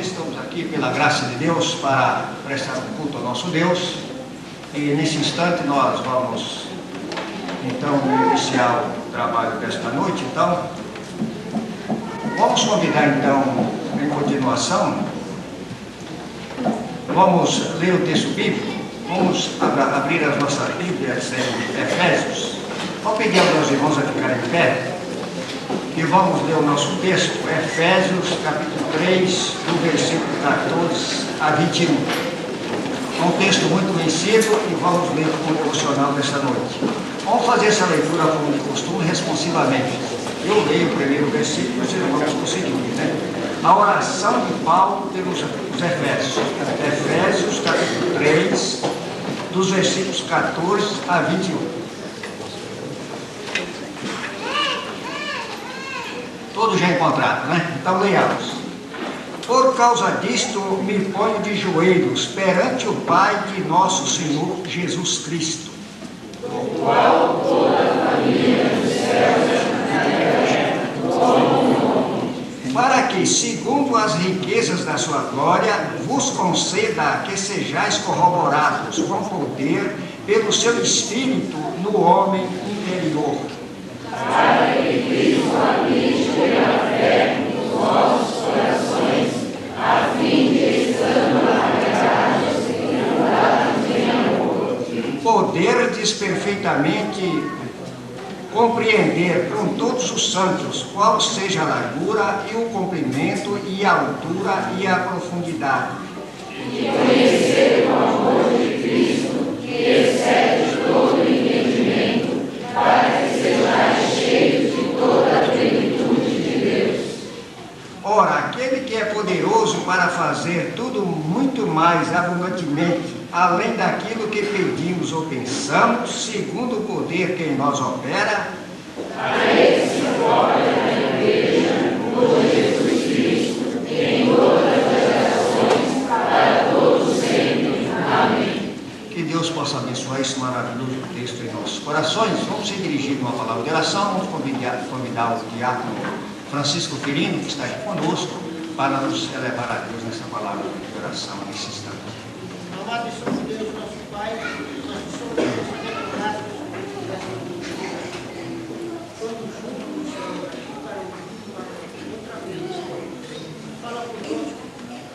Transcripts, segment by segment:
estamos aqui pela graça de Deus para prestar um culto ao nosso Deus. E nesse instante nós vamos então iniciar o trabalho desta noite. Então, vamos convidar então, em continuação, vamos ler o texto bíblico. Vamos abrir as nossas Bíblias em Efésios. Vou pedir aos irmãos a ficarem em pé e vamos ler o nosso texto, Efésios capítulo 3, do versículo 14 a 21. É um texto muito conhecido e vamos ler com o devocional desta noite. Vamos fazer essa leitura como de costume, responsivamente. Eu leio o primeiro versículo, vocês vão conseguir, né? A oração de Paulo pelos Efésios. Efésios capítulo 3, dos versículos 14 a 21. Todos já encontraram, né? Então leiamos. Por causa disto me ponho de joelhos perante o Pai de nosso Senhor Jesus Cristo, o qual toda a família dos céus e da terra para que, segundo as riquezas da sua glória, vos conceda que sejais corroborados com poder pelo seu Espírito no homem interior. Para que Cristo habite pela fé nos vossos corações, a fim de, estando na verdade, segurança em amor, poderdes perfeitamente compreender com todos os santos qual seja a largura e o comprimento e a altura e a profundidade. e conhecer o amor de Cristo, que excede todo entendimento, para que sejais cheios de toda a plenitude de Deus. Ora, aquele que é poderoso para fazer tudo muito mais abundantemente, além daquilo que pedimos ou pensamos, segundo o poder que em nós opera, A esse glória na Igreja, por Jesus Cristo, em todas as gerações, para todos sempre. Amém. que Deus possa abençoar esse maravilhoso texto em nossos corações. Vamos se dirigir a uma palavra de oração. Vamos convidar o diácono Francisco Quirino, que está aqui conosco, para nos elevar a Deus nessa palavra de oração nesse instante. Amado e Santo Deus, nosso Pai, nós te somos gratos quando juntos, Senhor, para outra vez, fala conosco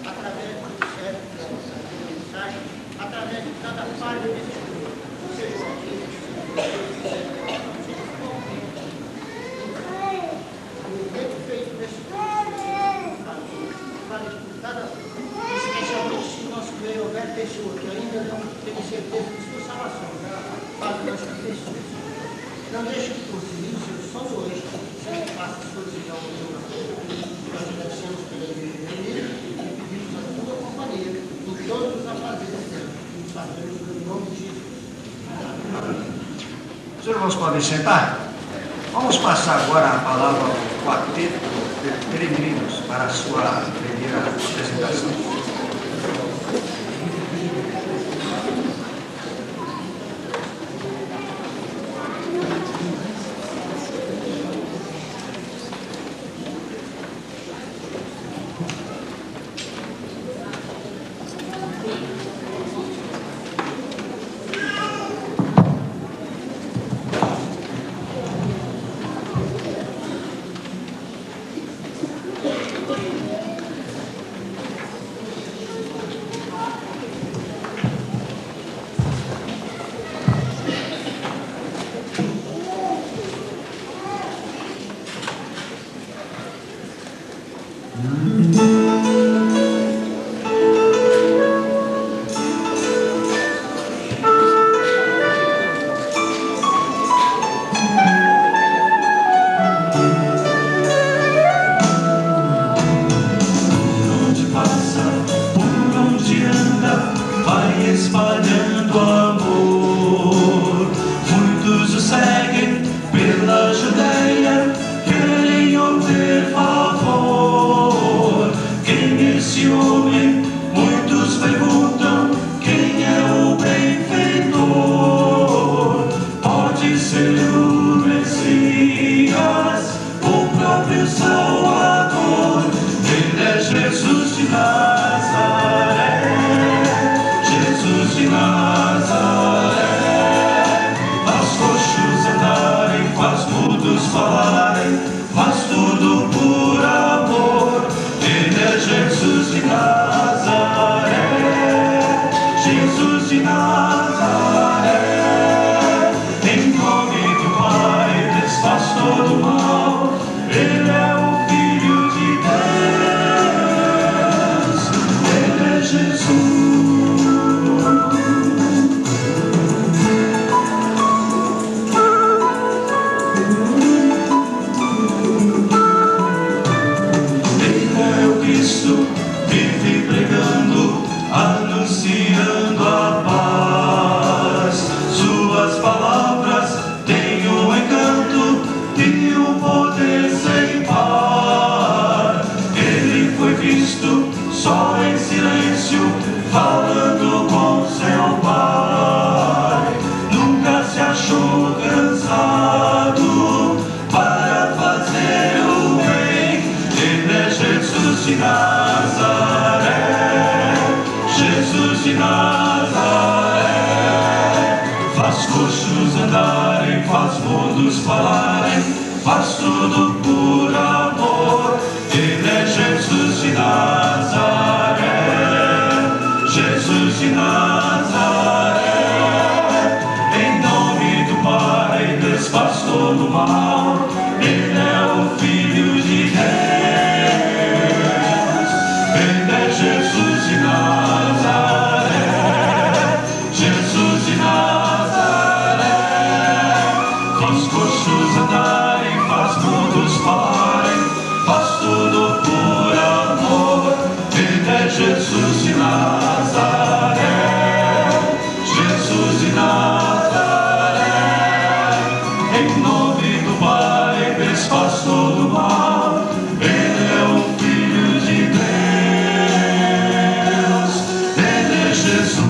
através do servo dessa mensagem, através de cada página desse livro, seja aqui, o bem feito desse livro, para cada especialmente se nosso meio houver pessoa que ainda não tem certeza de sua salvação, para nossas pessoas. Não deixe que por fim, Senhor, só hoje, sempre faça a sua decisão no seu nome. Nós agradecemos pela igreja reunida e pedimos a tua companhia em todos os afazeres dela. Nos fazemos no nome de Jesus. Amém. Os irmãos podem sentar? Vamos passar agora a palavra ao quarteto de peregrinos para a sua primeira apresentação. coxos andarem, faz mudos falarem, faz tudo por amor. Ele é Jesus de Nazaré, Jesus de Nazaré. Em nome do Pai desfaz todo o mal. Ele é o Filho de Deus. Ele é Jesus de Nazaré, Jesus de Nazaré. Faz coxos andarem, faz mudos falarem, faz tudo por amor. Ele é Jesus de Nazaré, Jesus de Nazaré. Em nome do Pai desfaz todo o mal. Ele é o Filho de Deus. Ele é Jesus.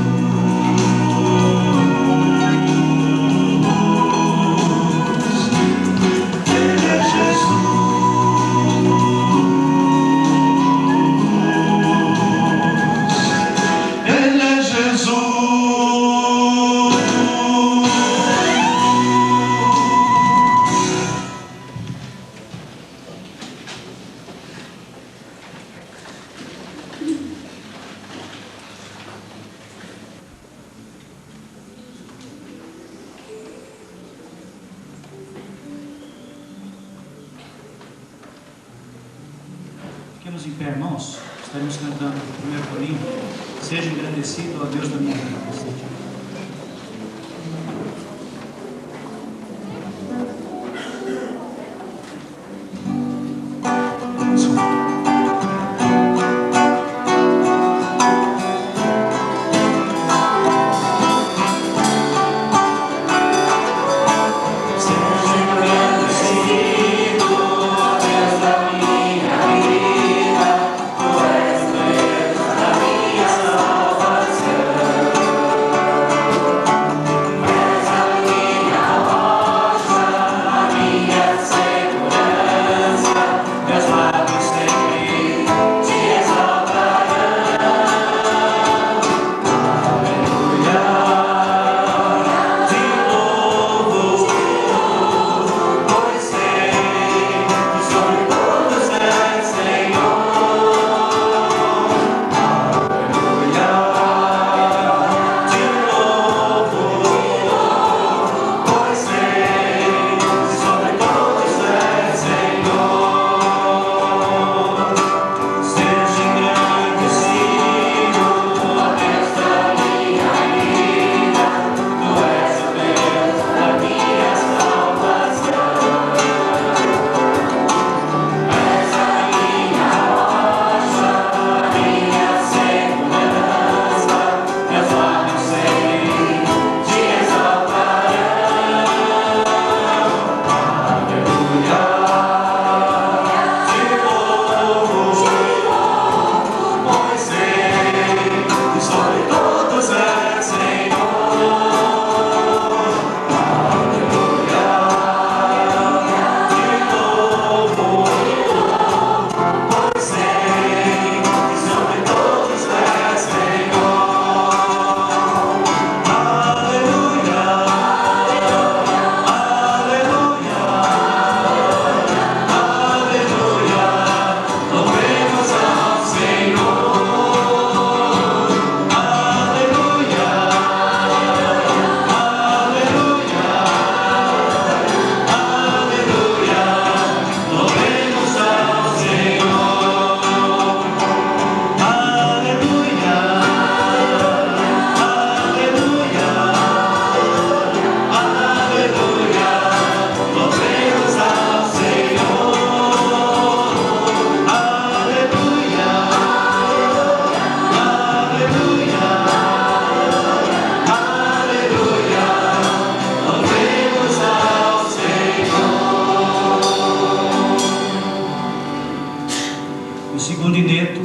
Fiquemos em pé, irmãos. Estaremos cantando o primeiro corinho. Seja engrandecido, ó Deus da minha vida.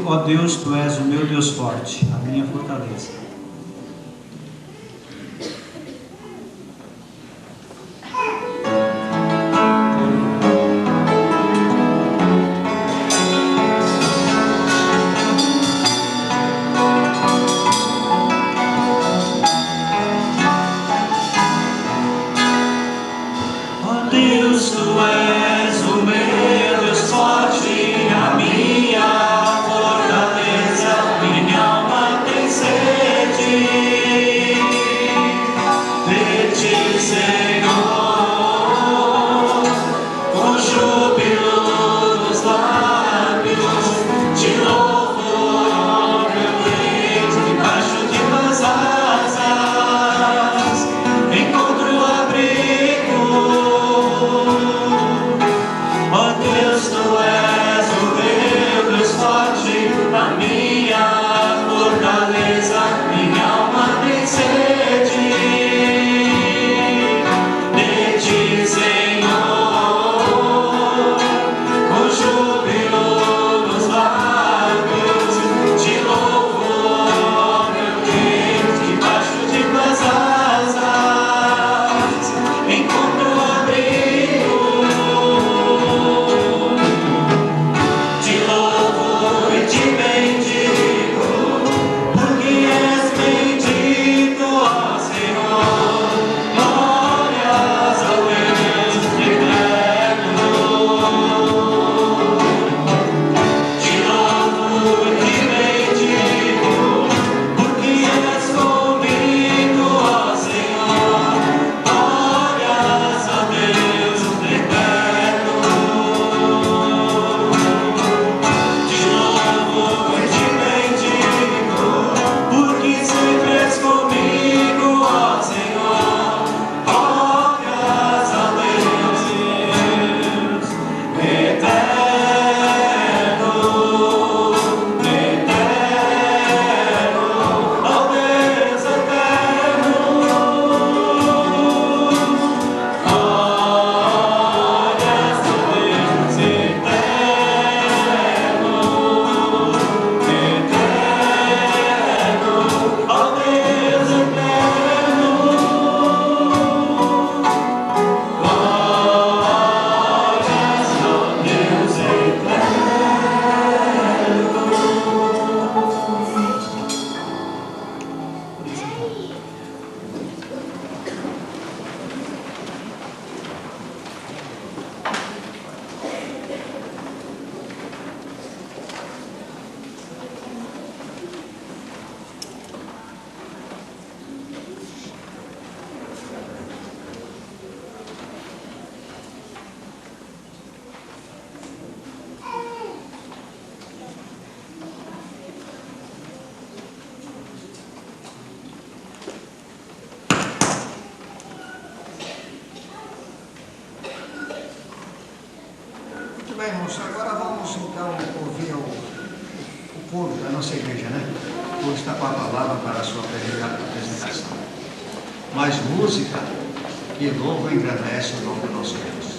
Ó Deus, Tu és o meu Deus forte, a minha fortaleza. Muito bem, irmãos, agora vamos então ouvir o coro da nossa igreja, né? O coro está com a palavra para a sua apresentação. Mais música que louva e engrandece o nome do nosso Deus.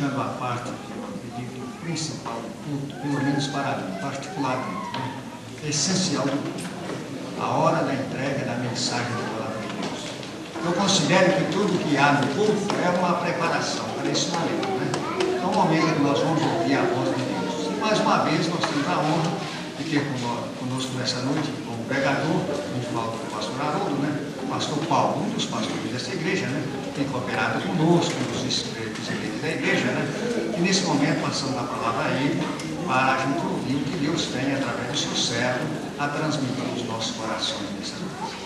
chegando à parte do pedido principal do culto, pelo menos para mim, particularmente, né? Essencial do culto, a hora da entrega da mensagem da palavra de Deus. Eu considero que tudo que há no culto é uma preparação para esse momento, né? É um momento que nós vamos ouvir a voz de Deus. E mais uma vez nós temos a honra de ter conosco nessa noite, como pregador, me falta o pastor Haroldo, né? O pastor Paulo, um dos pastores dessa igreja, né? Tem cooperado conosco, os inscritos da igreja, né? E nesse momento passamos a palavra a ele, para a gente ouvir o que Deus tem através do seu servo a transmitir aos nossos corações nessa noite.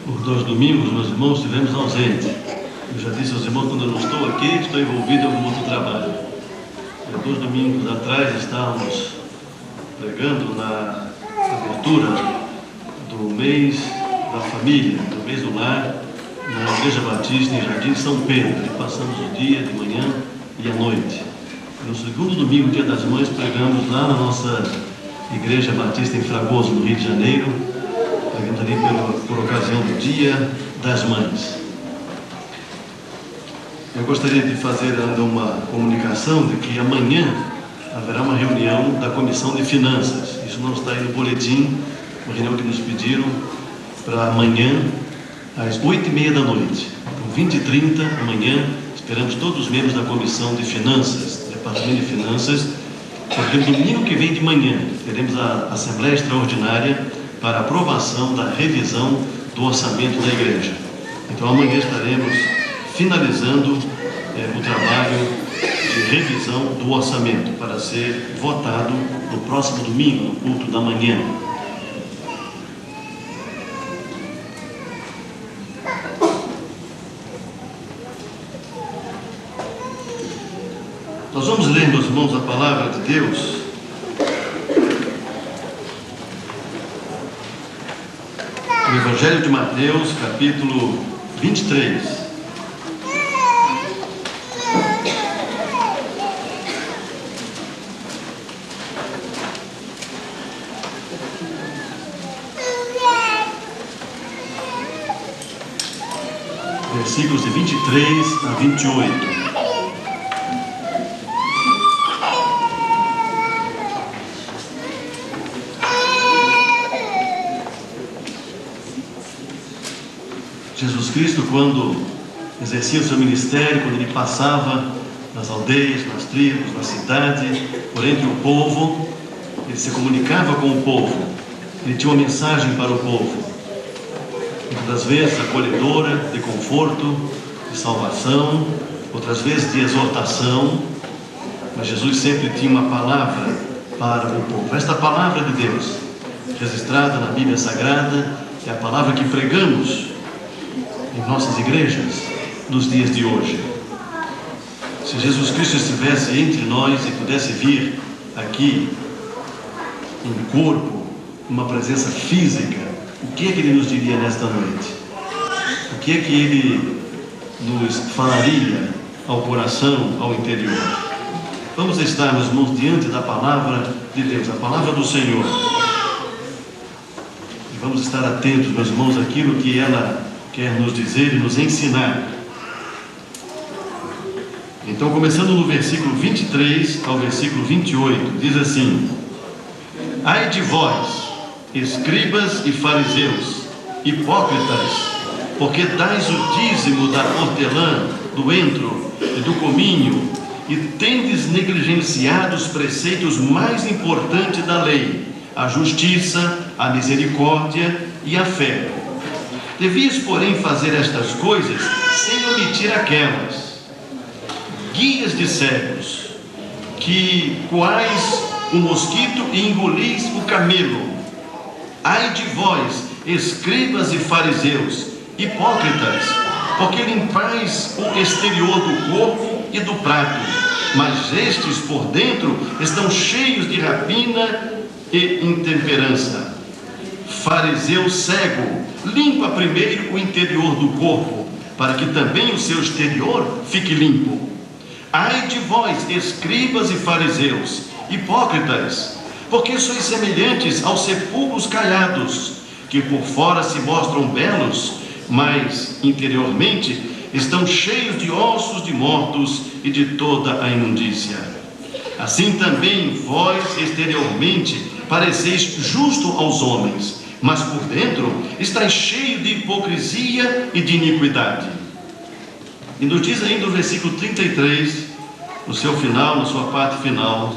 Por 2 domingos, meus irmãos, estivemos ausentes. Eu já disse aos irmãos, quando eu não estou aqui, estou envolvido em algum outro trabalho. 2 domingos atrás estávamos pregando na abertura do mês da família, do mês do lar, na Igreja Batista em Jardim São Pedro. E passamos o dia de manhã e a noite. No segundo domingo, dia das mães, pregamos lá na nossa Igreja Batista em Fragoso, no Rio de Janeiro, pregamos ali por ocasião do Dia das Mães. Eu gostaria de fazer ainda uma comunicação de que amanhã haverá uma reunião da Comissão de Finanças. Isso não está aí no boletim, uma reunião que nos pediram para amanhã, às 8h30 da noite. Por 20h30, amanhã, esperamos todos os membros da Comissão de Finanças, Departamento de Finanças, porque no domingo que vem de manhã teremos a Assembleia Extraordinária para aprovação da revisão do orçamento da igreja. Então amanhã estaremos finalizando o trabalho de revisão do orçamento para ser votado no próximo domingo, no culto da manhã. Nós vamos ler, meus irmãos, a palavra de Deus no Evangelho de Mateus, capítulo 23. Versículos de 23 a 28. Jesus Cristo, quando exercia o seu ministério, quando ele passava nas aldeias, nas tribos, na cidade, por entre o povo, ele se comunicava com o povo, ele tinha uma mensagem para o povo, muitas vezes acolhedora, de conforto, de salvação, outras vezes de exortação, mas Jesus sempre tinha uma palavra para o povo. Esta palavra de Deus, registrada na Bíblia Sagrada, é a palavra que pregamos em nossas igrejas nos dias de hoje. Se Jesus Cristo estivesse entre nós e pudesse vir aqui em corpo, uma presença física, o que é que ele nos diria nesta noite? O que é que ele nos falaria ao coração, ao interior? Vamos estar, meus irmãos, diante da palavra de Deus, a palavra do Senhor, e vamos estar atentos, meus irmãos, àquilo que ela quer nos dizer e nos ensinar. Então, começando no versículo 23 ao versículo 28, diz assim: Ai de vós, escribas e fariseus, hipócritas, porque dais o dízimo da hortelã, do entro e do cominho, e tendes negligenciado os preceitos mais importantes da lei, a justiça, a misericórdia e a fé. Devias, porém, fazer estas coisas sem omitir aquelas. Guias de cegos, que coais o mosquito e engolis o camelo. Ai de vós, escribas e fariseus, hipócritas, porque limpais o exterior do corpo e do prato, mas estes por dentro estão cheios de rapina e intemperança. Fariseu cego, limpa primeiro o interior do corpo, para que também o seu exterior fique limpo. Ai de vós, escribas e fariseus, hipócritas, porque sois semelhantes aos sepulcros caiados, que por fora se mostram belos, mas interiormente estão cheios de ossos de mortos e de toda a imundícia. Assim também vós exteriormente pareceis justo aos homens, mas por dentro estáis cheio de hipocrisia e de iniquidade. E nos diz ainda o versículo 33, no seu final, na sua parte final: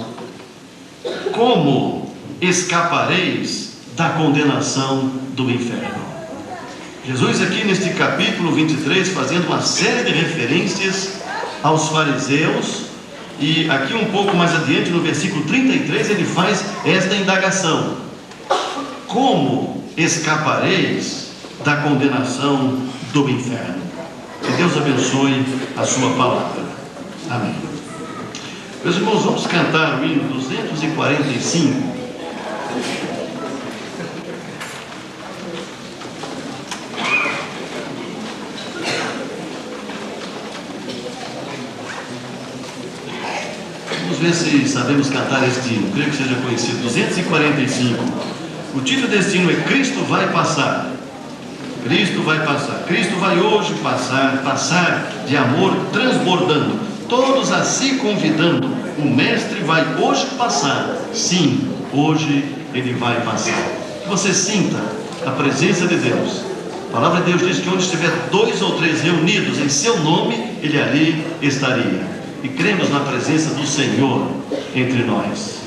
como escapareis da condenação do inferno? Jesus aqui neste capítulo 23, fazendo uma série de referências aos fariseus, e aqui um pouco mais adiante, no versículo 33, ele faz esta indagação: como escapareis da condenação do inferno? Que Deus abençoe a sua palavra. Amém. Meus irmãos, vamos cantar o hino 245. Vamos ver se sabemos cantar este hino. Creio que seja conhecido. 245. O título deste hino é Cristo vai passar. Cristo vai passar. Cristo vai hoje passar de amor transbordando, todos a si convidando. O Mestre vai hoje passar. Sim, hoje Ele vai passar. Que você sinta a presença de Deus. A palavra de Deus diz que onde estiver 2 ou 3 reunidos em seu nome, Ele ali estaria. E cremos na presença do Senhor entre nós.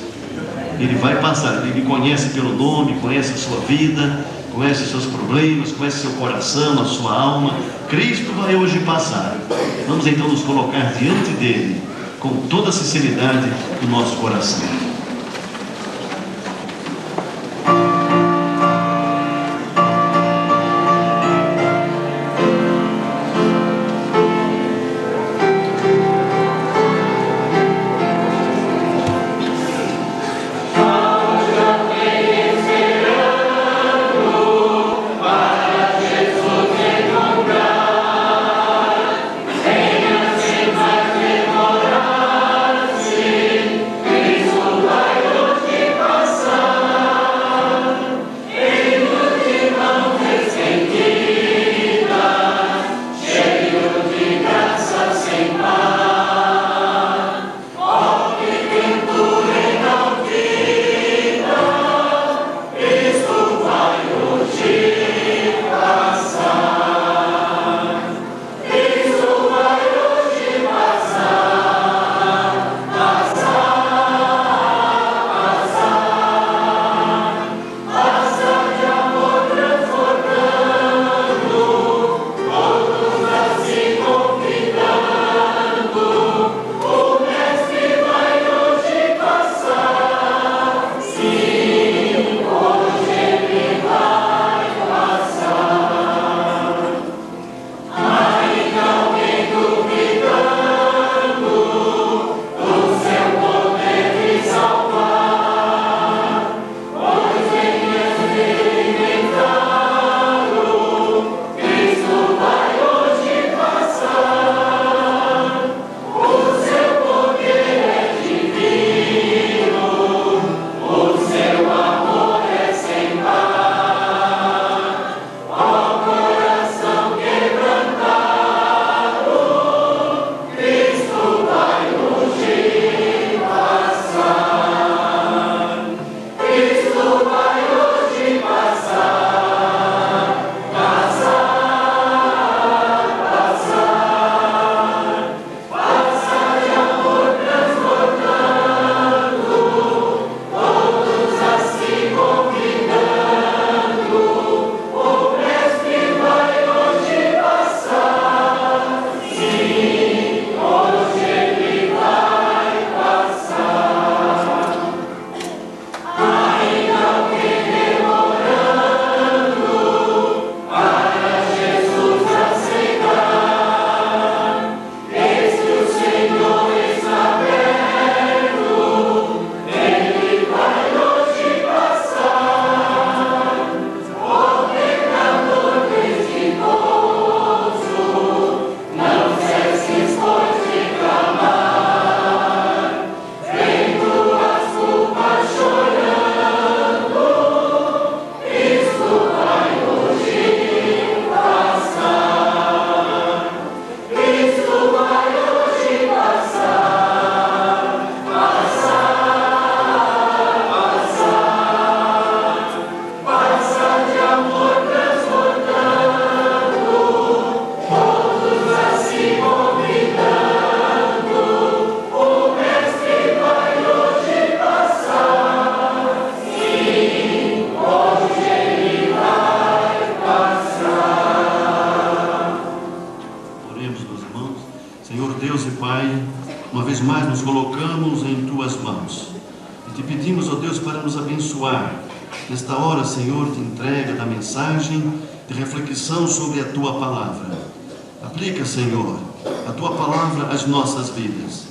Ele vai passar. Ele conhece pelo nome, conhece a sua vida, conhece os seus problemas, conhece seu coração, a sua alma. Cristo vai hoje passar. Vamos então nos colocar diante dele com toda a sinceridade do nosso coração. Cristo Senhor Deus e Pai, uma vez mais nos colocamos em Tuas mãos e Te pedimos, ó Deus, para nos abençoar nesta hora, Senhor, de entrega da mensagem, de reflexão sobre a Tua Palavra. Aplica, Senhor, a Tua Palavra às nossas vidas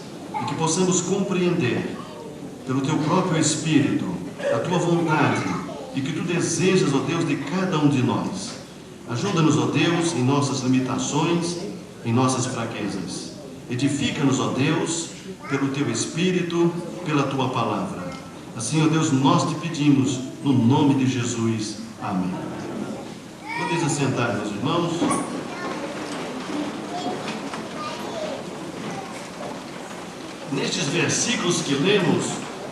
e que possamos compreender pelo Teu próprio Espírito a Tua vontade e que Tu desejas, ó Deus, de cada um de nós. Ajuda-nos, ó Deus, em nossas limitações, em nossas fraquezas. Edifica-nos, ó Deus, pelo Teu Espírito, pela Tua Palavra. Assim, ó Deus, nós Te pedimos, no nome de Jesus. Amém. Podeis assentar, meus irmãos. Nestes versículos que lemos,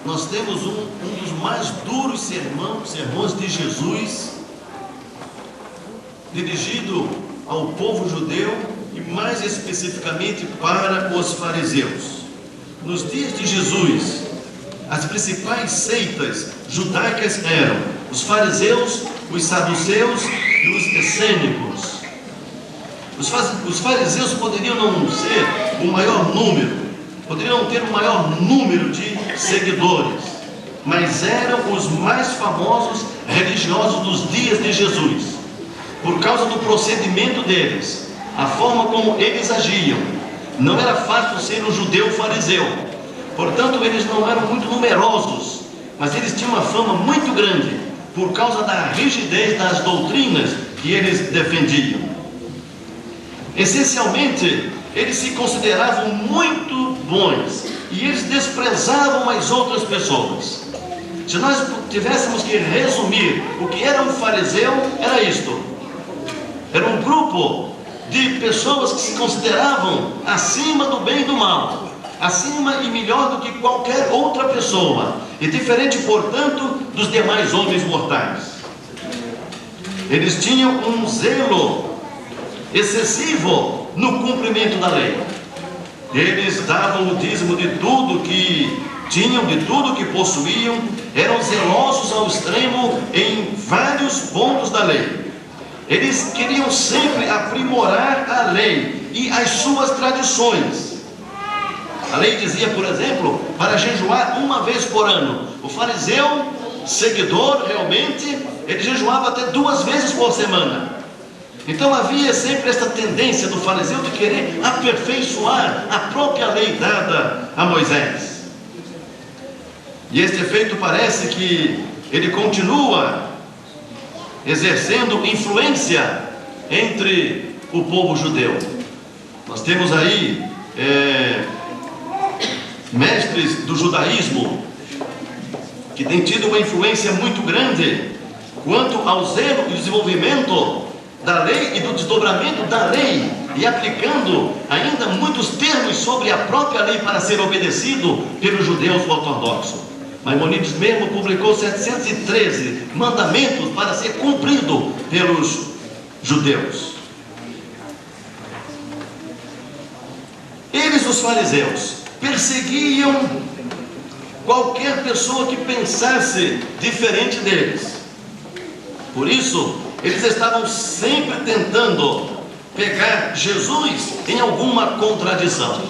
nós temos um dos mais duros sermões de Jesus, dirigido ao povo judeu e mais especificamente para os fariseus. Nos dias de Jesus, as principais seitas judaicas eram os fariseus, os saduceus e os essênicos. Os fariseus poderiam não ser o maior número, poderiam não ter o maior número de seguidores, mas eram os mais famosos religiosos dos dias de Jesus, por causa do procedimento deles, a forma como eles agiam. Não era fácil ser um judeu fariseu, portanto eles não eram muito numerosos, mas eles tinham uma fama muito grande, por causa da rigidez das doutrinas que eles defendiam. Essencialmente, eles se consideravam muito bons e eles desprezavam as outras pessoas. Se nós tivéssemos que resumir o que era um fariseu, era isto: era um grupo de pessoas que se consideravam acima do bem e do mal, acima e melhor do que qualquer outra pessoa, e diferente, portanto, dos demais homens mortais. Eles tinham um zelo excessivo no cumprimento da lei. Eles davam o dízimo de tudo que tinham, de tudo que possuíam, eram zelosos ao extremo em vários pontos da lei. Eles queriam sempre aprimorar a lei e as suas tradições. A lei dizia, por exemplo, para jejuar uma vez por ano. O fariseu, seguidor realmente, ele jejuava até 2 vezes por semana. Então havia sempre esta tendência do fariseu de querer aperfeiçoar a própria lei dada a Moisés. E este efeito parece que ele continua exercendo influência entre o povo judeu. Nós temos aí mestres do judaísmo que têm tido uma influência muito grande quanto ao zelo e desenvolvimento da lei e do desdobramento da lei, e aplicando ainda muitos termos sobre a própria lei para ser obedecido pelos judeus ortodoxos. Maimonides mesmo publicou 713 mandamentos para ser cumprido pelos judeus. Eles, os fariseus, perseguiam qualquer pessoa que pensasse diferente deles. Por isso, eles estavam sempre tentando pegar Jesus em alguma contradição.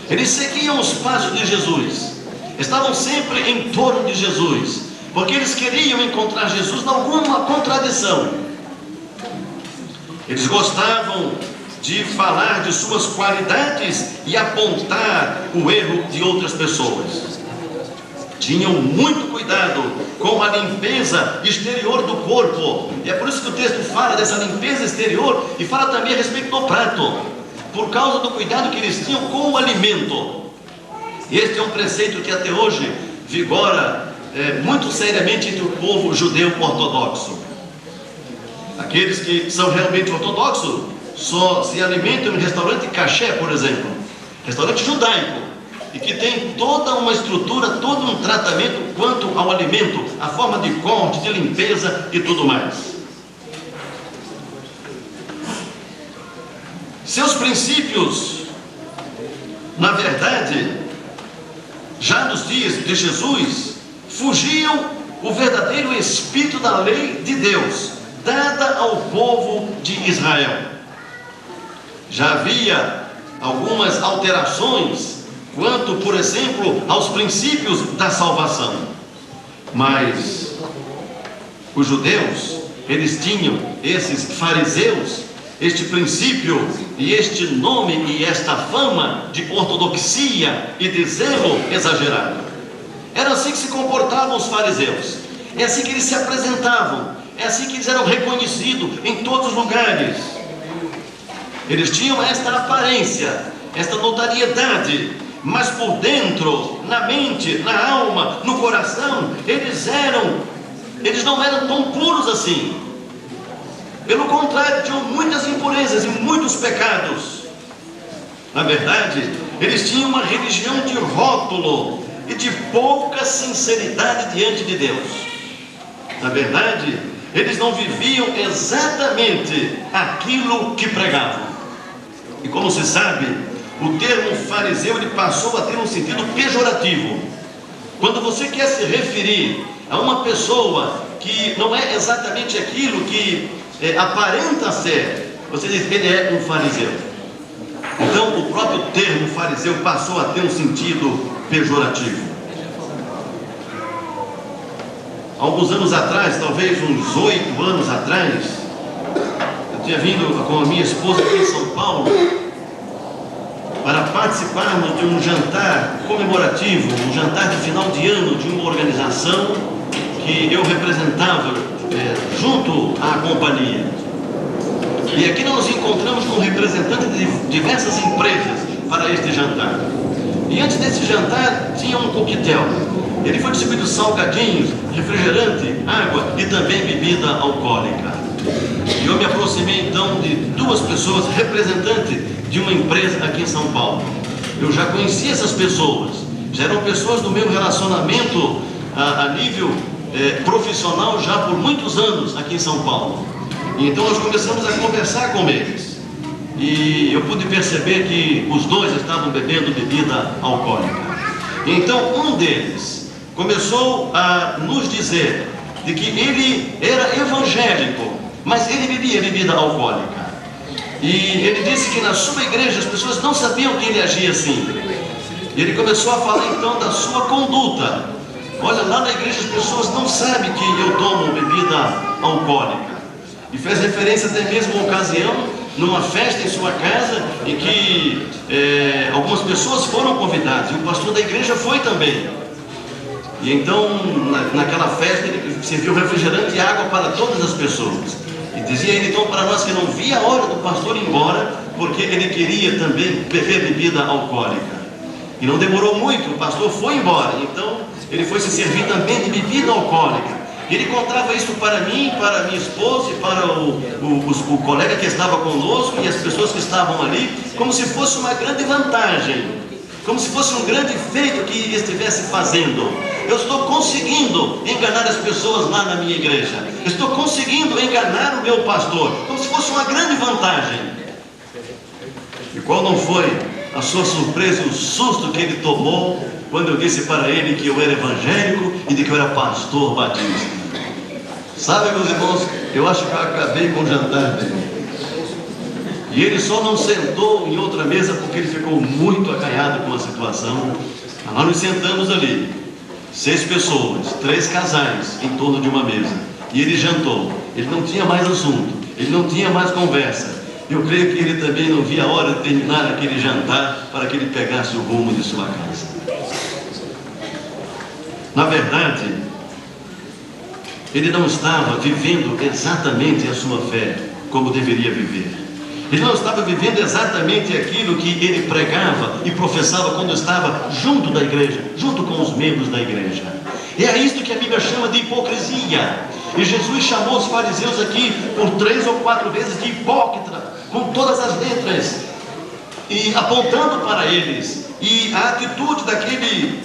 Eles seguiam os passos de Jesus, estavam sempre em torno de Jesus, porque eles queriam encontrar Jesus em alguma contradição. Eles gostavam de falar de suas qualidades e apontar o erro de outras pessoas. Tinham muito cuidado com a limpeza exterior do corpo, e é por isso que o texto fala dessa limpeza exterior e fala também a respeito do prato, por causa do cuidado que eles tinham com o alimento. Este é um preceito que até hoje vigora muito seriamente entre o povo judeu ortodoxo. Aqueles que são realmente ortodoxos só se alimentam em restaurante caché, por exemplo, restaurante judaico, e que tem toda uma estrutura, todo um tratamento quanto ao alimento, a forma de corte, de limpeza e tudo mais. Seus princípios, na verdade, já nos dias de Jesus, fugiam o verdadeiro espírito da lei de Deus, dada ao povo de Israel. Já havia algumas alterações quanto, por exemplo, aos princípios da salvação. Mas os judeus, eles tinham, esses fariseus, este princípio e este nome e esta fama de ortodoxia e de zelo exagerado. Era assim que se comportavam os fariseus, é assim que eles se apresentavam, é assim que eles eram reconhecidos em todos os lugares. Eles tinham esta aparência, esta notariedade, mas por dentro, na mente, na alma, no coração, eles não eram tão puros assim. Pelo contrário, tinham muitas impurezas e muitos pecados. Na verdade, eles tinham uma religião de rótulo e de pouca sinceridade diante de Deus. Na verdade, eles não viviam exatamente aquilo que pregavam. E como se sabe, o termo fariseu ele passou a ter um sentido pejorativo. Quando você quer se referir a uma pessoa que não é exatamente aquilo que aparenta ser, você diz, ele é um fariseu. Então o próprio termo fariseu passou a ter um sentido pejorativo. Há alguns anos atrás, talvez uns 8 anos atrás, eu tinha vindo com a minha esposa aqui em São Paulo para participarmos de um jantar comemorativo, um jantar de final de ano de uma organização que eu representava junto à companhia. E aqui nós nos encontramos com representantes de diversas empresas para este jantar. E antes desse jantar tinha um coquetel. Ele foi distribuído salgadinhos, refrigerante, água e também bebida alcoólica. E eu me aproximei então de 2 pessoas, representantes de uma empresa aqui em São Paulo. Eu já conhecia essas pessoas, já eram pessoas do meu relacionamento a nível profissional já por muitos anos aqui em São Paulo. E então nós começamos a conversar com eles. E eu pude perceber que os 2 estavam bebendo bebida alcoólica. Então um deles começou a nos dizer de que ele era evangélico, mas ele bebia bebida alcoólica. E ele disse que na sua igreja as pessoas não sabiam que ele agia assim. E ele começou a falar então da sua conduta. Olha, lá na igreja as pessoas não sabem que eu tomo bebida alcoólica. E fez referência até mesmo a uma ocasião, numa festa em sua casa, em que algumas pessoas foram convidadas, e o pastor da igreja foi também. E então, naquela festa, ele serviu refrigerante e água para todas as pessoas. E dizia ele então para nós que não via a hora do pastor ir embora, porque ele queria também beber bebida alcoólica. E não demorou muito, o pastor foi embora, então ele foi se servir também de bebida alcoólica. E ele contava isso para mim, para minha esposa e para o colega que estava conosco e as pessoas que estavam ali, como se fosse uma grande vantagem, como se fosse um grande feito que estivesse fazendo. Eu estou conseguindo enganar as pessoas lá na minha igreja, eu estou conseguindo enganar o meu pastor, como se fosse uma grande vantagem. E qual não foi a sua surpresa e o susto que ele tomou quando eu disse para ele que eu era evangélico e de que eu era pastor batista? Sabe, meus irmãos, eu acho que eu acabei com o jantar dele. E ele só não sentou em outra mesa porque ele ficou muito acanhado com a situação. Nós nos sentamos ali, 6 pessoas, 3 casais em torno de uma mesa. E ele jantou. Ele não tinha mais assunto, ele não tinha mais conversa. Eu creio que ele também não via a hora de terminar aquele jantar para que ele pegasse o rumo de sua casa. Na verdade, ele não estava vivendo exatamente a sua fé como deveria viver. Ele não estava vivendo exatamente aquilo que ele pregava e professava quando estava junto da igreja, junto com os membros da igreja. E é isto que a Bíblia chama de hipocrisia. E Jesus chamou os fariseus aqui por 3 ou 4 vezes de hipócrita, com todas as letras, e apontando para eles. E a atitude daquele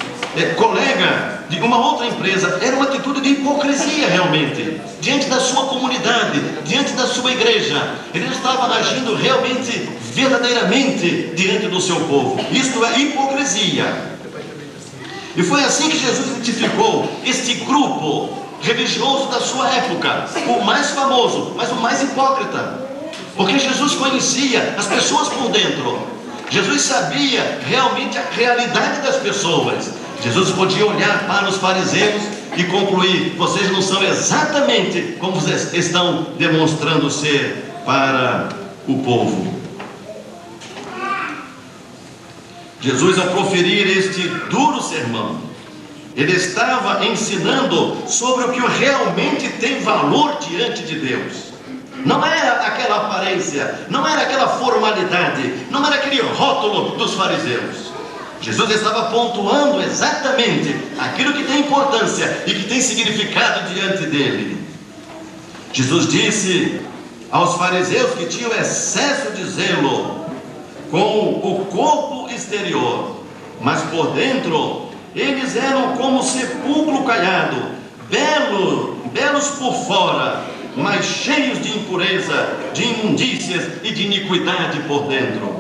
colega de uma outra empresa era uma atitude de hipocrisia realmente, diante da sua comunidade, diante da sua igreja. Ele estava agindo realmente, verdadeiramente diante do seu povo. Isto é hipocrisia. E foi assim que Jesus identificou este grupo religioso da sua época, o mais famoso, mas o mais hipócrita, porque Jesus conhecia as pessoas por dentro. Jesus sabia realmente a realidade das pessoas. Jesus podia olhar para os fariseus e concluir: vocês não são exatamente como vocês estão demonstrando ser para o povo. Jesus, ao proferir este duro sermão, ele estava ensinando sobre o que realmente tem valor diante de Deus. Não era aquela aparência, não era aquela formalidade, não era aquele rótulo dos fariseus. Jesus estava pontuando exatamente aquilo que tem importância e que tem significado diante dele. Jesus disse aos fariseus que tinham excesso de zelo com o corpo exterior, mas por dentro eles eram como sepulcro caiado, belos por fora, mas cheios de impureza, de imundícias e de iniquidade por dentro.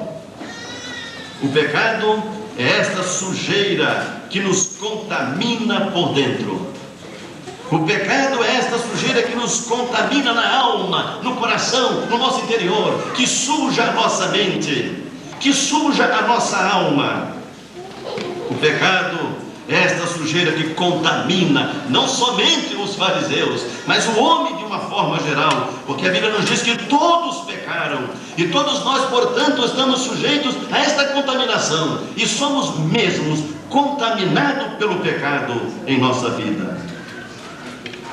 O pecado é esta sujeira que nos contamina por dentro. O pecado é esta sujeira que nos contamina na alma, no coração, no nosso interior, que suja a nossa mente, que suja a nossa alma. O pecado é esta sujeira que contamina não somente os fariseus, mas o homem de uma forma geral, porque a Bíblia nos diz que todos pecaram e todos nós, portanto, estamos sujeitos a esta contaminação e somos mesmos contaminados pelo pecado em nossa vida.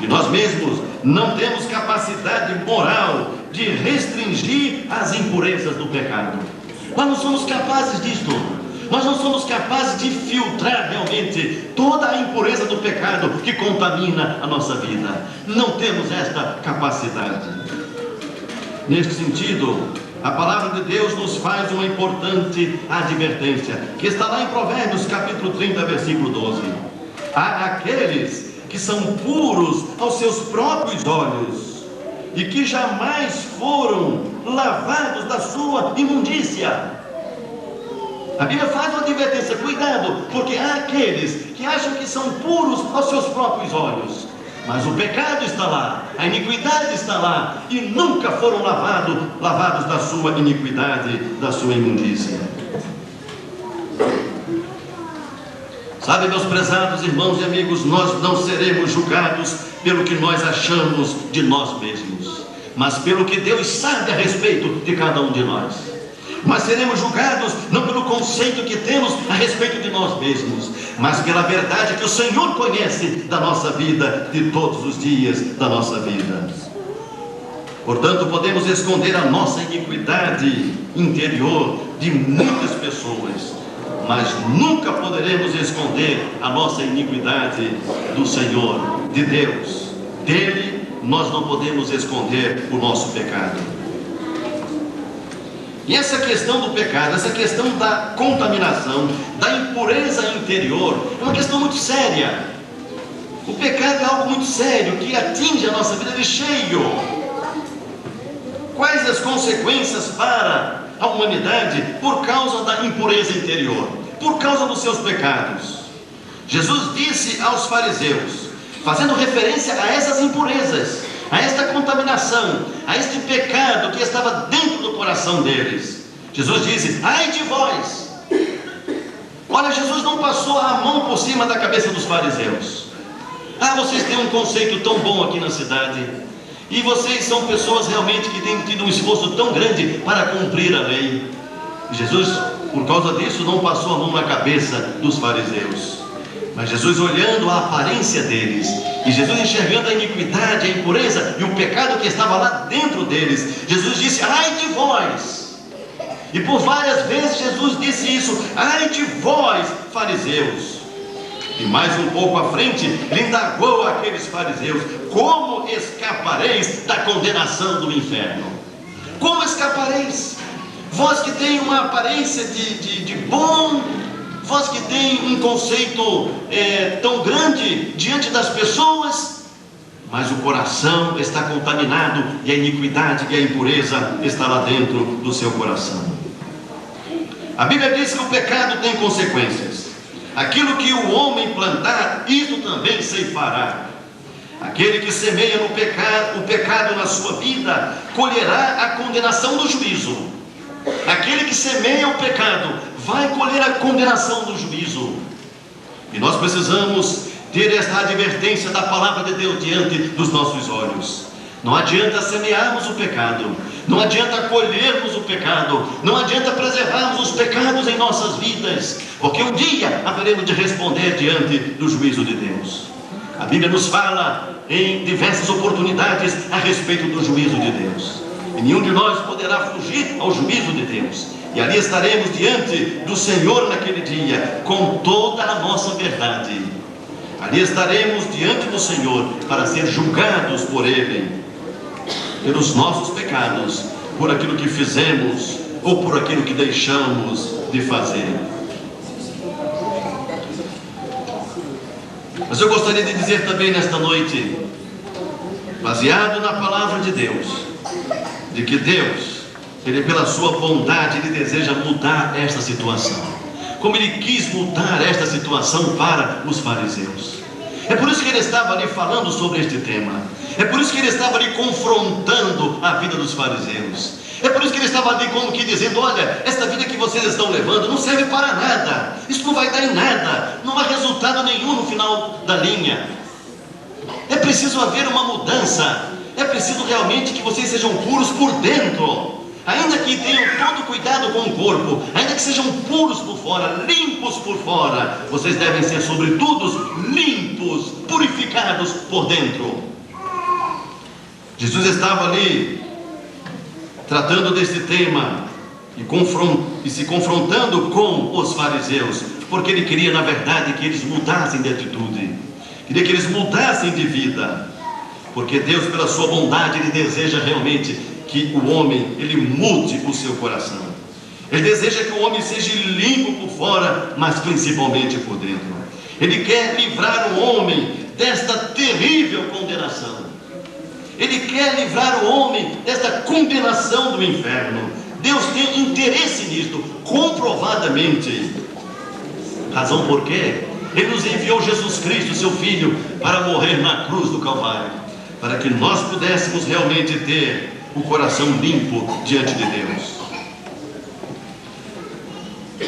E nós mesmos não temos capacidade moral de restringir as impurezas do pecado. Nós não somos capazes disto. Nós não somos capazes de filtrar realmente toda a impureza do pecado que contamina a nossa vida. Não temos esta capacidade. Neste sentido, a palavra de Deus nos faz uma importante advertência, que está lá em Provérbios capítulo 30, versículo 12. Há aqueles que são puros aos seus próprios olhos e que jamais foram lavados da sua imundícia. A Bíblia faz uma advertência: cuidado, porque há aqueles que acham que são puros aos seus próprios olhos, mas o pecado está lá, a iniquidade está lá, e nunca foram lavados da sua iniquidade, da sua imundícia. Sabe, meus prezados irmãos e amigos, nós não seremos julgados pelo que nós achamos de nós mesmos, mas pelo que Deus sabe a respeito de cada um de nós. Nós seremos julgados não pelo conceito que temos a respeito de nós mesmos, mas pela verdade que o Senhor conhece da nossa vida, de todos os dias da nossa vida. Portanto, podemos esconder a nossa iniquidade interior de muitas pessoas, mas nunca poderemos esconder a nossa iniquidade do Senhor, de Deus. Dele nós não podemos esconder o nosso pecado. E essa questão do pecado, essa questão da contaminação, da impureza interior, é uma questão muito séria. O pecado é algo muito sério, que atinge a nossa vida de cheio. Quais as consequências para a humanidade por causa da impureza interior, por causa dos seus pecados? Jesus disse aos fariseus, fazendo referência a essas impurezas, a esta contaminação, a este pecado que estava dentro do coração deles, Jesus disse: ai de vós! Olha, Jesus não passou a mão por cima da cabeça dos fariseus. Ah, vocês têm um conceito tão bom aqui na cidade, e vocês são pessoas realmente que têm tido um esforço tão grande para cumprir a lei. Jesus, por causa disso, não passou a mão na cabeça dos fariseus, mas Jesus, olhando a aparência deles, e Jesus enxergando a iniquidade, a impureza e o pecado que estava lá dentro deles, Jesus disse: ai de vós! E por várias vezes Jesus disse isso: ai de vós, fariseus! E mais um pouco à frente, ele indagou aqueles fariseus: como escapareis da condenação do inferno? Como escapareis? Vós que tem uma aparência de bom, vós que tem um conceito tão grande diante das pessoas, mas o coração está contaminado e a iniquidade e a impureza está lá dentro do seu coração. A Bíblia diz que o pecado tem consequências. Aquilo que o homem plantar, isso também ceifará. Aquele que semeia no pecado, o pecado na sua vida, colherá a condenação do juízo. Aquele que semeia o pecado vai colher a condenação do juízo. E nós precisamos ter esta advertência da palavra de Deus diante dos nossos olhos. Não adianta semearmos o pecado, não adianta colhermos o pecado, não adianta preservarmos os pecados em nossas vidas, porque um dia haveremos de responder diante do juízo de Deus. A Bíblia nos fala em diversas oportunidades a respeito do juízo de Deus. E nenhum de nós poderá fugir ao juízo de Deus. E ali estaremos diante do Senhor naquele dia, com toda a nossa verdade. Ali estaremos diante do Senhor para ser julgados por Ele, pelos nossos pecados, por aquilo que fizemos ou por aquilo que deixamos de fazer. Mas eu gostaria de dizer também nesta noite, baseado na palavra de Deus, de que Deus, Ele pela sua bondade, Ele deseja mudar esta situação, como Ele quis mudar esta situação para os fariseus. É por isso que Ele estava ali falando sobre este tema. É por isso que Ele estava ali confrontando a vida dos fariseus. É por isso que Ele estava ali como que dizendo: olha, esta vida que vocês estão levando não serve para nada, isso não vai dar em nada, não há resultado nenhum no final da linha. É preciso haver uma mudança, é preciso realmente que vocês sejam puros por dentro. Ainda que tenham todo cuidado com o corpo, ainda que sejam puros por fora, limpos por fora, vocês devem ser sobretudo limpos, purificados por dentro. Jesus estava ali tratando desse tema e se confrontando com os fariseus, porque Ele queria, na verdade, que eles mudassem de atitude, queria que eles mudassem de vida, porque Deus, pela sua bondade, Ele deseja realmente que o homem, ele mude o seu coração. Ele deseja que o homem seja limpo por fora, mas principalmente por dentro. Ele quer livrar o homem desta terrível condenação. Ele quer livrar o homem desta condenação do inferno. Deus tem interesse nisto, comprovadamente. Razão por quê? Ele nos enviou Jesus Cristo, seu Filho, para morrer na cruz do Calvário, para que nós pudéssemos realmente ter o coração limpo diante de Deus.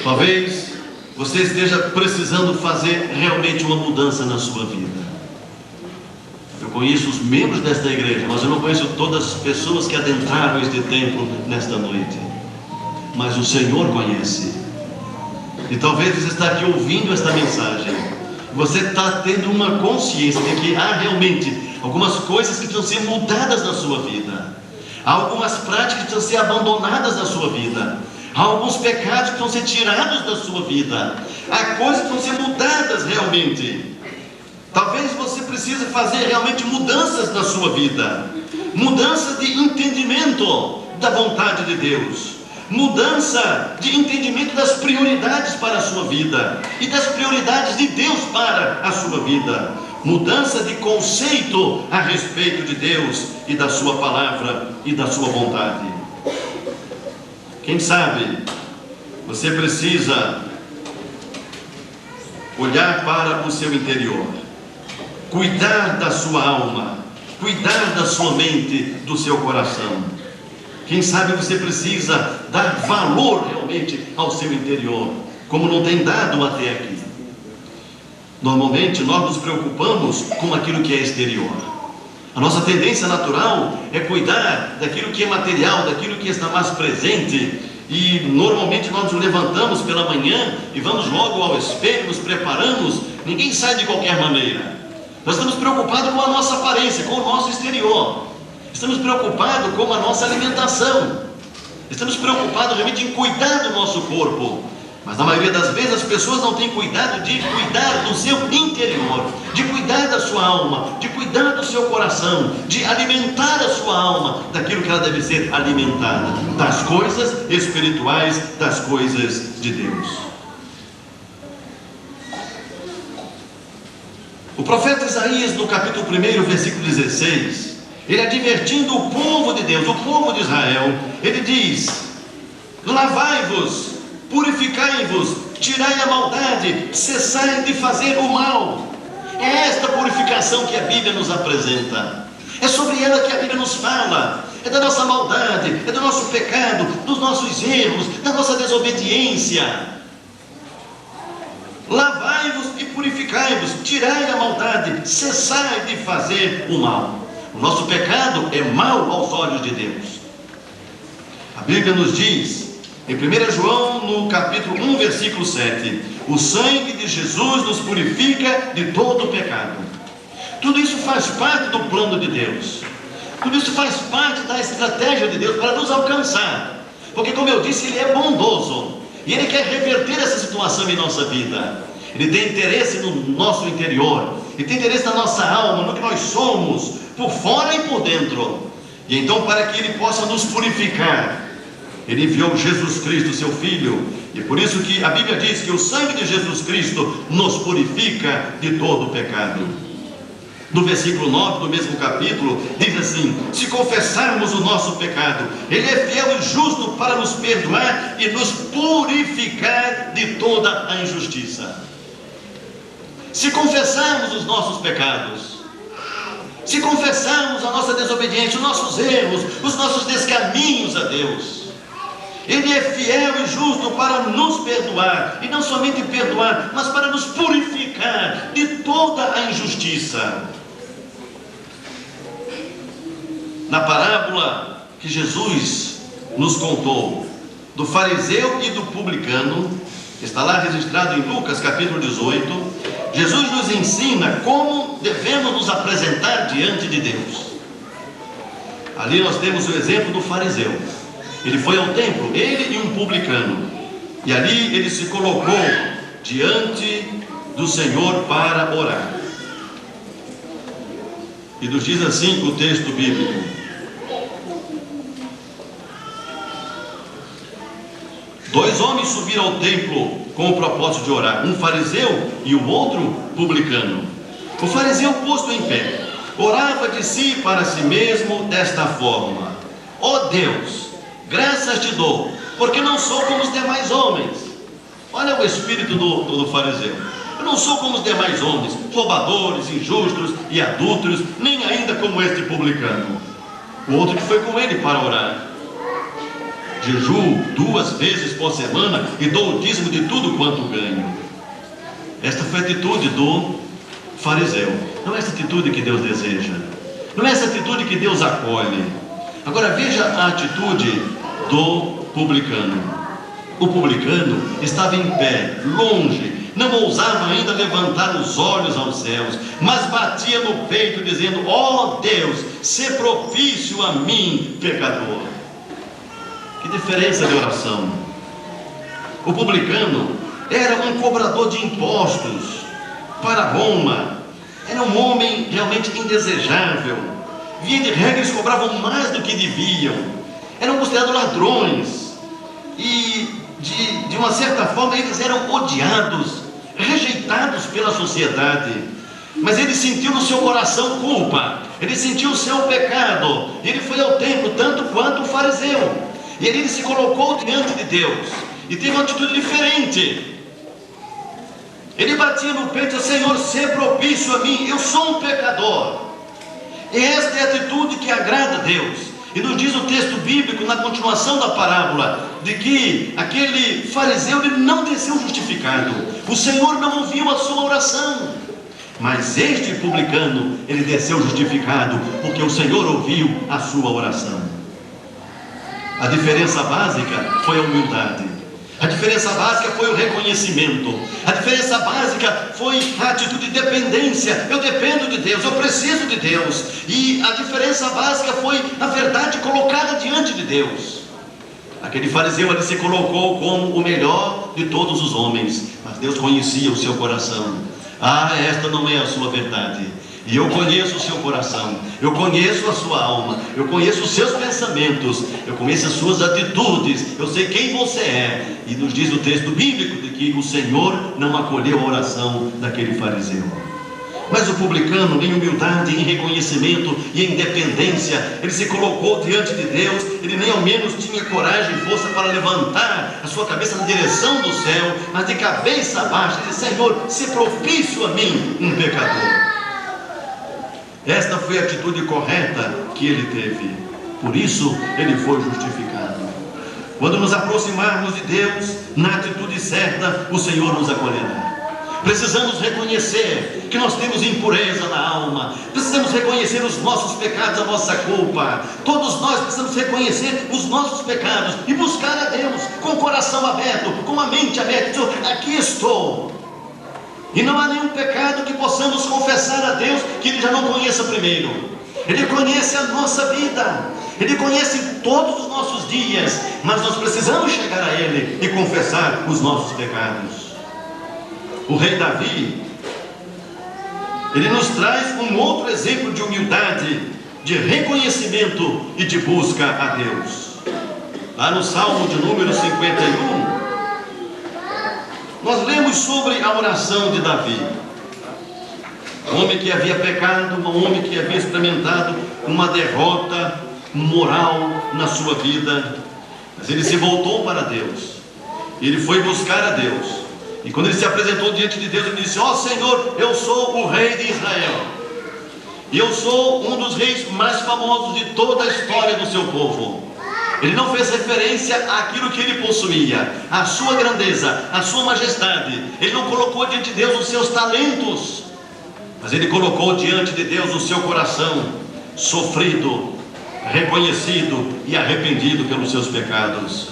Talvez você esteja precisando fazer realmente uma mudança na sua vida. Eu conheço os membros desta igreja, mas eu não conheço todas as pessoas que adentraram este templo nesta noite. Mas o Senhor conhece. E talvez você está aqui ouvindo esta mensagem, você está tendo uma consciência de que há realmente algumas coisas que precisam ser mudadas na sua vida. Há algumas práticas que precisam ser abandonadas da sua vida. Há alguns pecados que precisam ser tirados da sua vida. Há coisas que precisam ser mudadas realmente. Talvez você precise fazer realmente mudanças na sua vida. Mudança de entendimento da vontade de Deus. Mudança de entendimento das prioridades para a sua vida e das prioridades de Deus para a sua vida. Mudança de conceito a respeito de Deus e da sua palavra e da sua vontade. Quem sabe você precisa olhar para o seu interior, cuidar da sua alma, cuidar da sua mente, do seu coração. Quem sabe você precisa dar valor realmente ao seu interior, como não tem dado até aqui. Normalmente nós nos preocupamos com aquilo que é exterior. A nossa tendência natural é cuidar daquilo que é material, daquilo que está mais presente. E normalmente nós nos levantamos pela manhã e vamos logo ao espelho, nos preparamos. Ninguém sai de qualquer maneira. Nós estamos preocupados com a nossa aparência, com o nosso exterior. Estamos preocupados com a nossa alimentação. Estamos preocupados realmente em cuidar do nosso corpo. Mas na maioria das vezes as pessoas não têm cuidado de cuidar do seu interior, de cuidar da sua alma, de cuidar do seu coração, de alimentar a sua alma daquilo que ela deve ser alimentada, das coisas espirituais, das coisas de Deus. O profeta Isaías, no capítulo 1, versículo 16, ele advertindo o povo de Deus, o povo de Israel, ele diz: lavai-vos, purificai-vos, tirai a maldade, cessai de fazer o mal. É esta purificação que a Bíblia nos apresenta. É sobre ela que a Bíblia nos fala. é da nossa maldade, é do nosso pecado, dos nossos erros, da nossa desobediência. Lavai-vos e purificai-vos, tirai a maldade, cessai de fazer o mal. O nosso pecado é mau aos olhos de Deus. A Bíblia nos diz, em 1 João, no capítulo 1, versículo 7, o sangue de Jesus nos purifica de todo o pecado. Tudo isso faz parte do plano de Deus. Tudo isso faz parte da estratégia de Deus para nos alcançar. Porque, como eu disse, Ele é bondoso. E Ele quer reverter essa situação em nossa vida. Ele tem interesse no nosso interior. Ele tem interesse na nossa alma, no que nós somos, por fora e por dentro. E então, para que Ele possa nos purificar, Ele enviou Jesus Cristo, seu Filho. E por isso que a Bíblia diz que o sangue de Jesus Cristo nos purifica de todo o pecado. No versículo 9 do mesmo capítulo, diz assim: se confessarmos o nosso pecado, Ele é fiel e justo para nos perdoar e nos purificar de toda a injustiça. Se confessarmos os nossos pecados, se confessarmos a nossa desobediência, os nossos erros, os nossos descaminhos a Deus, Ele é fiel e justo para nos perdoar, e não somente perdoar, mas para nos purificar de toda a injustiça. Na parábola que Jesus nos contou, do fariseu e do publicano, está lá registrado em Lucas capítulo 18, Jesus nos ensina como devemos nos apresentar diante de Deus. Ali nós temos o exemplo do fariseu. Ele foi ao templo, ele e um publicano, e ali ele se colocou diante do Senhor para orar. E nos diz assim o texto bíblico: dois homens subiram ao templo com o propósito de orar, um fariseu e o outro publicano. O fariseu, posto em pé, orava de si para si mesmo desta forma: ó Deus, graças te dou, porque não sou como os demais homens. Olha o espírito do fariseu. Eu não sou como os demais homens, roubadores, injustos e adúlteros, nem ainda como este publicano. O outro que foi com ele para orar: jejuo 2 vezes por semana e dou o dízimo de tudo quanto ganho. Esta foi a atitude do fariseu. Não é essa atitude que Deus deseja, não é essa atitude que Deus acolhe. Agora veja a atitude do publicano. O publicano estava em pé, longe, não ousava ainda levantar os olhos aos céus, mas batia no peito dizendo: ó Deus, sê propício a mim, pecador. Que diferença de oração! O publicano era um cobrador de impostos para Roma, era um homem realmente indesejável. Via de regra, eles cobravam mais do que deviam, eram considerados ladrões, e de uma certa forma eles eram odiados, rejeitados pela sociedade. Mas ele sentiu no seu coração culpa, ele sentiu o seu pecado, ele foi ao templo tanto quanto o fariseu, e ele se colocou diante de Deus e teve uma atitude diferente. Ele batia no peito e disse: Senhor, sê propício a mim, eu sou um pecador. E esta é a atitude que agrada a Deus. E nos diz o texto bíblico, na continuação da parábola, de que aquele fariseu ele não desceu justificado. O Senhor não ouviu a sua oração. Mas este publicano, ele desceu justificado, porque o Senhor ouviu a sua oração. A diferença básica foi a humildade. A diferença básica foi o reconhecimento. A diferença básica foi a atitude de dependência. Eu dependo de Deus, eu preciso de Deus. E a diferença básica foi a verdade colocada diante de Deus. Aquele fariseu ali se colocou como o melhor de todos os homens, mas Deus conhecia o seu coração. Esta não é a sua verdade. E eu conheço o seu coração, eu conheço a sua alma, eu conheço os seus pensamentos, eu conheço as suas atitudes, eu sei quem você é. E nos diz o texto bíblico de que o Senhor não acolheu a oração daquele fariseu. Mas o publicano, em humildade, em reconhecimento e em dependência, ele se colocou diante de Deus. Ele nem ao menos tinha coragem e força para levantar a sua cabeça na direção do céu, mas de cabeça baixa, ele disse: Senhor, se propício a mim, um pecador. Esta foi a atitude correta que ele teve. Por isso ele foi justificado. Quando nos aproximarmos de Deus, na atitude certa, o Senhor nos acolherá. Precisamos reconhecer que nós temos impureza na alma. Precisamos reconhecer os nossos pecados, a nossa culpa. Todos nós precisamos reconhecer os nossos pecados e buscar a Deus com o coração aberto, com a mente aberta. Senhor, aqui estou. E não há nenhum pecado que possamos confessar a Deus que Ele já não conheça primeiro. Ele conhece a nossa vida, Ele conhece todos os nossos dias, mas nós precisamos chegar a Ele e confessar os nossos pecados. O rei Davi, ele nos traz um outro exemplo de humildade, de reconhecimento e de busca a Deus. Lá no Salmo de número 51, nós lemos sobre a oração de Davi. Um homem que havia pecado, um homem que havia experimentado uma derrota moral na sua vida, mas ele se voltou para Deus, ele foi buscar a Deus. E quando ele se apresentou diante de Deus, ele disse: ó Senhor, eu sou o rei de Israel, e eu sou um dos reis mais famosos de toda a história do seu povo. Ele não fez referência àquilo que ele possuía, à sua grandeza, à sua majestade. Ele não colocou diante de Deus os seus talentos, mas ele colocou diante de Deus o seu coração sofrido, reconhecido e arrependido pelos seus pecados.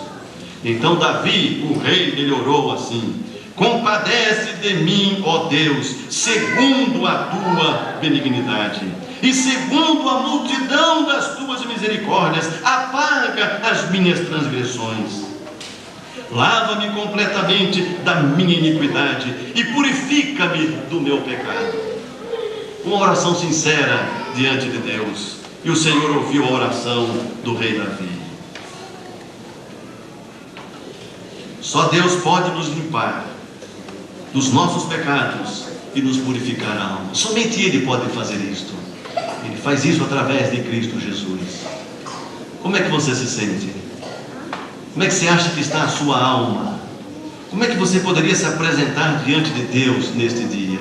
Então Davi, o rei, ele orou assim: compadece de mim, ó Deus, segundo a tua benignidade, e segundo a multidão das tuas misericórdias, apaga as minhas transgressões. Lava-me completamente da minha iniquidade e purifica-me do meu pecado. Uma oração sincera diante de Deus. E o Senhor ouviu a oração do rei Davi. Só Deus pode nos limpar dos nossos pecados e nos purificar a alma. Somente Ele pode fazer isto. Ele faz isso através de Cristo Jesus. Como é que você se sente? Como é que você acha que está a sua alma? Como é que você poderia se apresentar diante de Deus neste dia?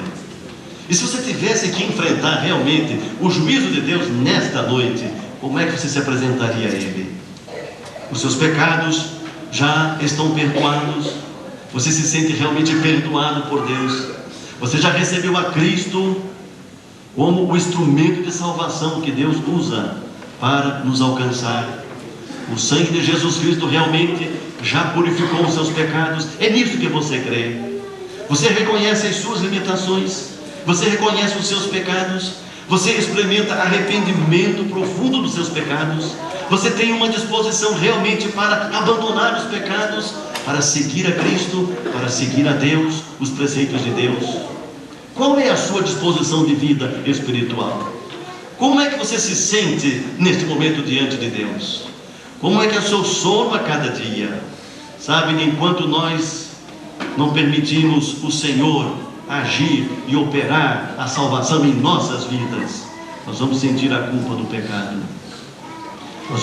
E se você tivesse que enfrentar realmente o juízo de Deus nesta noite, como é que você se apresentaria a Ele? Os seus pecados já estão perdoados? Você se sente realmente perdoado por Deus? Você já recebeu a Cristo como o instrumento de salvação que Deus usa para nos alcançar? O sangue de Jesus Cristo realmente já purificou os seus pecados? É nisso que você crê? Você reconhece as suas limitações? Você reconhece os seus pecados? Você experimenta arrependimento profundo dos seus pecados? Você tem uma disposição realmente para abandonar os pecados, para seguir a Cristo, para seguir a Deus, os preceitos de Deus? Qual é a sua disposição de vida espiritual? Como é que você se sente neste momento diante de Deus? Como é que é o seu sono a cada dia? Sabe, enquanto nós não permitimos o Senhor agir e operar a salvação em nossas vidas, nós vamos sentir a culpa do pecado. Nós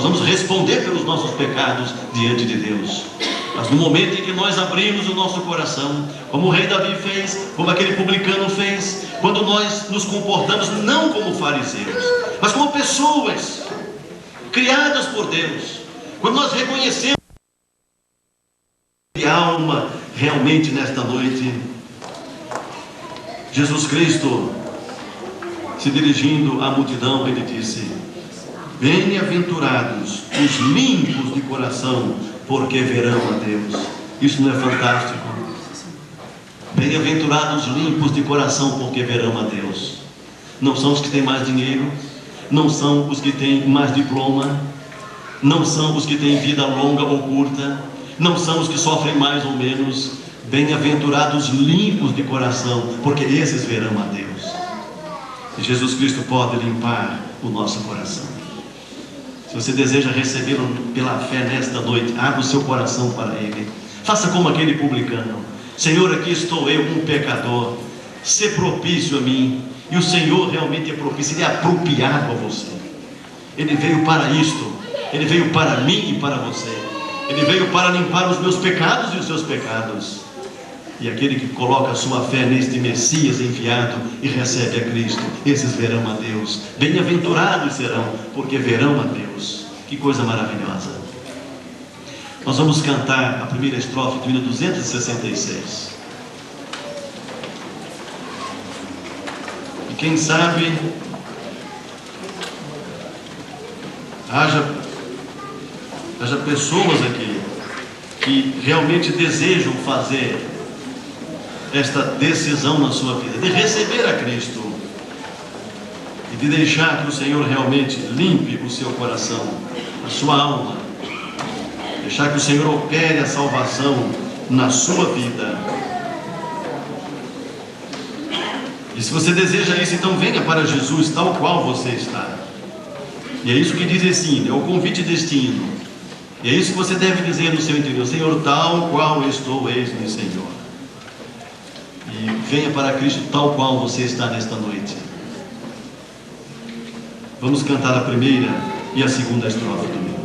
vamos responder pelos nossos pecados diante de Deus. Mas no momento em que nós abrimos o nosso coração, como o rei Davi fez, como aquele publicano fez, quando nós nos comportamos não como fariseus, mas como pessoas criadas por Deus, quando nós reconhecemos a alma realmente nesta noite, Jesus Cristo, se dirigindo à multidão, ele disse: bem-aventurados os limpos de coração, porque verão a Deus. Isso não é fantástico? Bem-aventurados os limpos de coração, porque verão a Deus. Não são os que têm mais dinheiro, não são os que têm mais diploma, não são os que têm vida longa ou curta, não são os que sofrem mais ou menos. Bem-aventurados limpos de coração, porque esses verão a Deus. E Jesus Cristo pode limpar o nosso coração. Se você deseja recebê-lo pela fé nesta noite, abra o seu coração para Ele. Faça como aquele publicano: Senhor, aqui estou eu, um pecador, sê propício a mim. E o Senhor realmente é propício, Ele é apropriado a você. Ele veio para isto, Ele veio para mim e para você. Ele veio para limpar os meus pecados e os seus pecados. E aquele que coloca a sua fé neste Messias enviado e recebe a Cristo, esses verão a Deus. Bem-aventurados serão, porque verão a Deus. Que coisa maravilhosa. Nós vamos cantar a primeira estrofe do hino 266. E quem sabe haja pessoas aqui que realmente desejam fazer esta decisão na sua vida, de receber a Cristo e de deixar que o Senhor realmente limpe o seu coração, a sua alma, deixar que o Senhor opere a salvação na sua vida. E se você deseja isso, então venha para Jesus tal qual você está. E é isso que diz esse hino, é o convite deste hino. E é isso que você deve dizer no seu interior: Senhor, tal qual estou, eis-me, Senhor. E venha para Cristo tal qual você está nesta noite. Vamos cantar a primeira e a segunda estrofe do hino.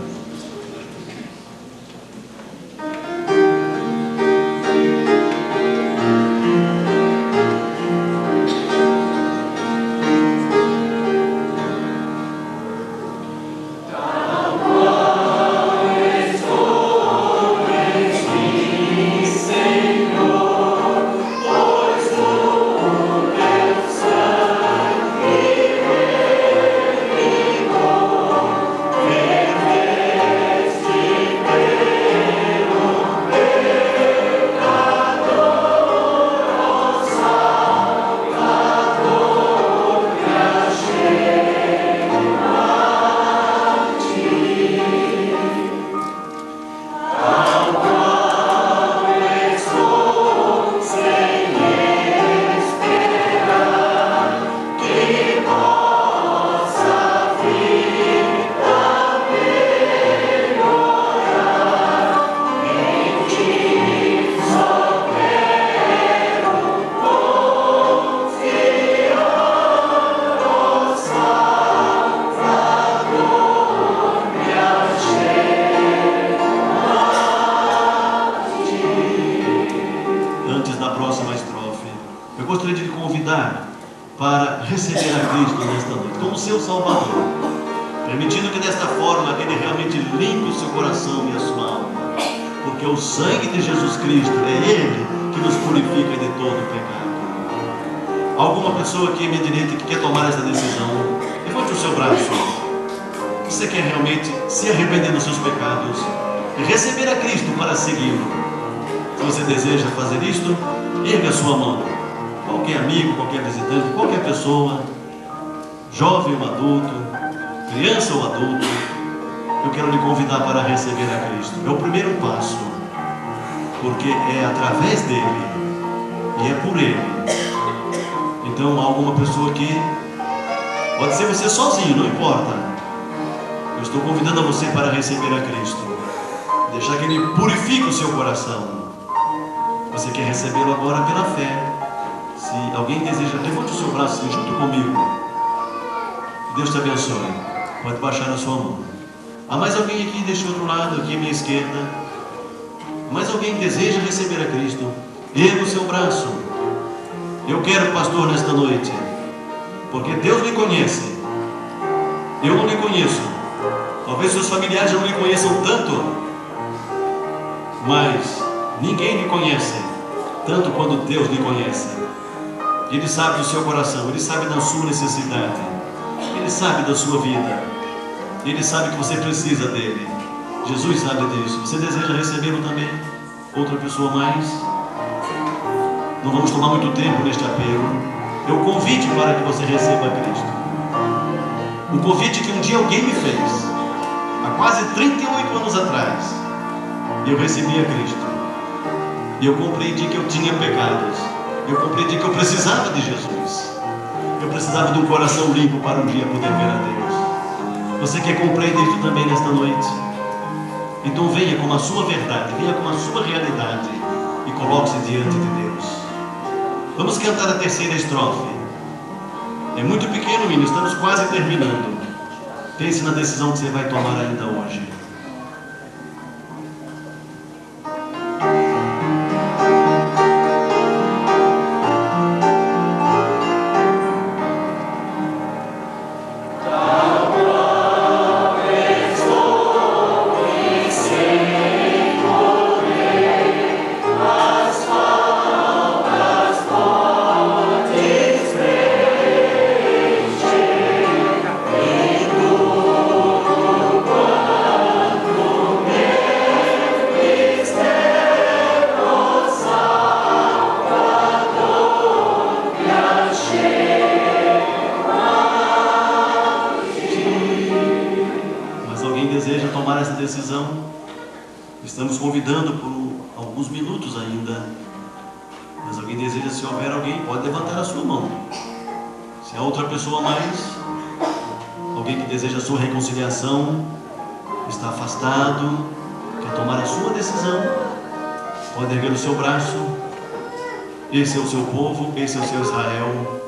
Para receber a Cristo nesta noite como seu Salvador, permitindo que desta forma Ele realmente limpe o seu coração e a sua alma, porque o sangue de Jesus Cristo é Ele que nos purifica de todo o pecado. Alguma pessoa aqui à minha direita que quer tomar essa decisão, levante o seu braço. Você quer realmente se arrepender dos seus pecados e receber a Cristo para segui-lo? Se você deseja fazer isto, erga a sua mão. Qualquer amigo, qualquer visitante, qualquer pessoa, jovem ou adulto, criança ou adulto, eu quero lhe convidar para receber a Cristo. É o primeiro passo, porque é através dele e é por ele. Então, alguma pessoa aqui, pode ser você sozinho, não importa. Eu estou convidando a você para receber a Cristo, deixar que Ele purifique o seu coração. Você quer recebê-lo agora pela fé. Se alguém deseja, levante o seu braço junto comigo. Deus te abençoe. Pode baixar a sua mão. Há mais alguém aqui deste outro lado, aqui à minha esquerda? Mais alguém que deseja receber a Cristo? Erga o seu braço. Eu quero, pastor, nesta noite, porque Deus lhe conhece. Eu não lhe conheço. Talvez seus familiares não lhe conheçam tanto, mas ninguém lhe conhece tanto quanto Deus lhe conhece. Ele sabe do seu coração, Ele sabe da sua necessidade, Ele sabe da sua vida, Ele sabe que você precisa dEle. Jesus sabe disso. Você deseja recebê-lo também? Outra pessoa mais? Não vamos tomar muito tempo neste apelo. É o convite para que você receba a Cristo. Um convite que um dia alguém me fez, há quase 38 anos atrás. E eu recebi a Cristo. E eu compreendi que eu tinha pecados. Eu compreendi que eu precisava de Jesus. Eu precisava de um coração limpo para um dia poder ver a Deus. Você quer compreender isso também nesta noite? Então venha com a sua verdade, venha com a sua realidade e coloque-se diante de Deus. Vamos cantar a terceira estrofe. É muito pequeno o hino, estamos quase terminando. Pense na decisão que você vai tomar ainda hoje. Estamos convidando por alguns minutos ainda. Mas alguém deseja, se houver alguém, pode levantar a sua mão. Se há outra pessoa a mais, alguém que deseja a sua reconciliação, está afastado, quer tomar a sua decisão, pode erguer o seu braço. Esse é o seu povo, esse é o seu Israel.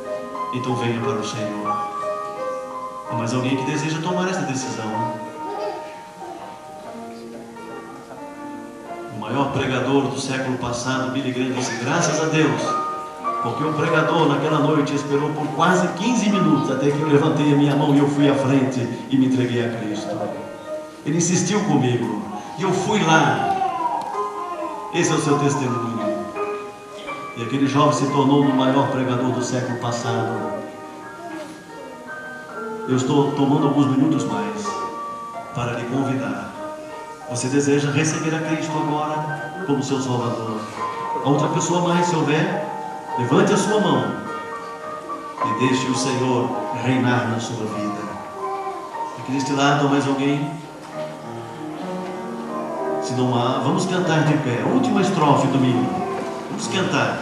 Então venha para o Senhor. Há mais alguém que deseja tomar essa decisão? O maior pregador do século passado, Billy Graham, disse: graças a Deus, porque o pregador naquela noite esperou por quase 15 minutos até que eu levantei a minha mão e eu fui à frente e me entreguei a Cristo. Ele insistiu comigo e eu fui lá. Esse é o seu testemunho. E aquele jovem se tornou o maior pregador do século passado. Eu estou tomando alguns minutos mais para lhe convidar. Você deseja receber a Cristo agora como seu Salvador? A outra pessoa mais, se houver, levante a sua mão e deixe o Senhor reinar na sua vida. Aqui deste lado, há mais alguém? Se não há, vamos cantar de pé. A última estrofe do hino. Vamos cantar.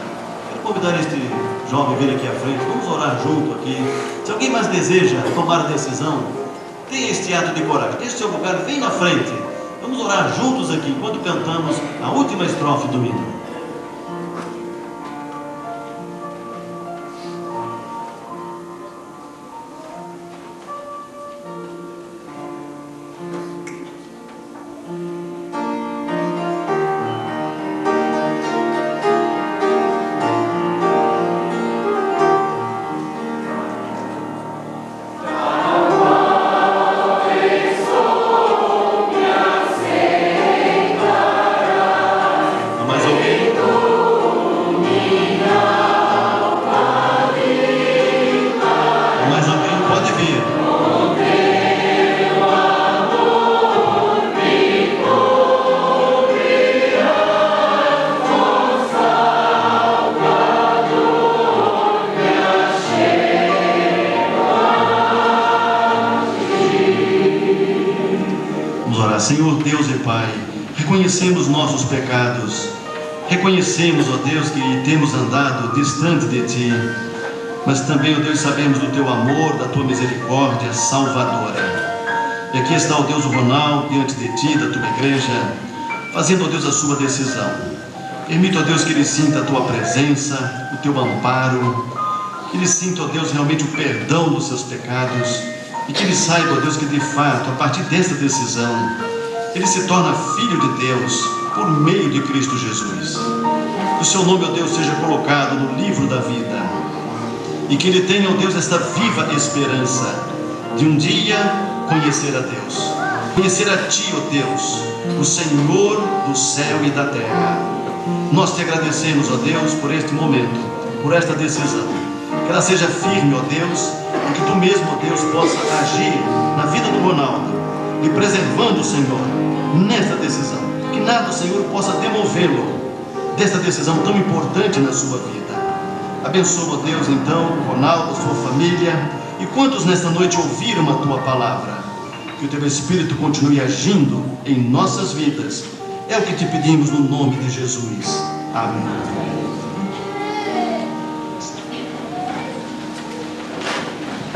Quero convidar este jovem a vir aqui à frente. Vamos orar junto aqui. Se alguém mais deseja tomar a decisão, tenha este ato de coragem. Deixe seu lugar, vem na frente. Vamos orar juntos aqui enquanto cantamos a última estrofe do hino. Senhor Deus e Pai, reconhecemos nossos pecados, reconhecemos, ó Deus, que temos andado distante de Ti, mas também, ó Deus, sabemos do Teu amor, da Tua misericórdia salvadora. E aqui está, ó Deus, o Ronaldo diante de Ti, da Tua igreja, fazendo, ó Deus, a sua decisão. Permita, ó Deus, que ele sinta a Tua presença, o Teu amparo, que ele sinta, ó Deus, realmente o perdão dos seus pecados, e que ele saiba, ó Deus, que de fato, a partir desta decisão, ele se torna filho de Deus por meio de Cristo Jesus. Que o seu nome, ó Deus, seja colocado no livro da vida, e que ele tenha, ó Deus, esta viva esperança de um dia conhecer a Deus, conhecer a Ti, ó Deus, o Senhor do céu e da terra. Nós te agradecemos, ó Deus, por este momento, por esta decisão. Que ela seja firme, ó Deus, e que Tu mesmo, ó Deus, possa agir na vida do Ronaldo, e preservando o Senhor nesta decisão. Que nada, Senhor, possa demovê-lo desta decisão tão importante na sua vida. Abençoa, ó Deus, então, o Ronaldo, a sua família, e quantos nesta noite ouviram a Tua palavra. Que o Teu Espírito continue agindo em nossas vidas. É o que te pedimos no nome de Jesus. Amém.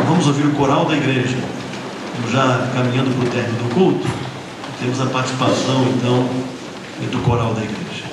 Vamos ouvir o coral da igreja. Estamos já caminhando para o término do culto. Temos a participação, então, do coral da igreja.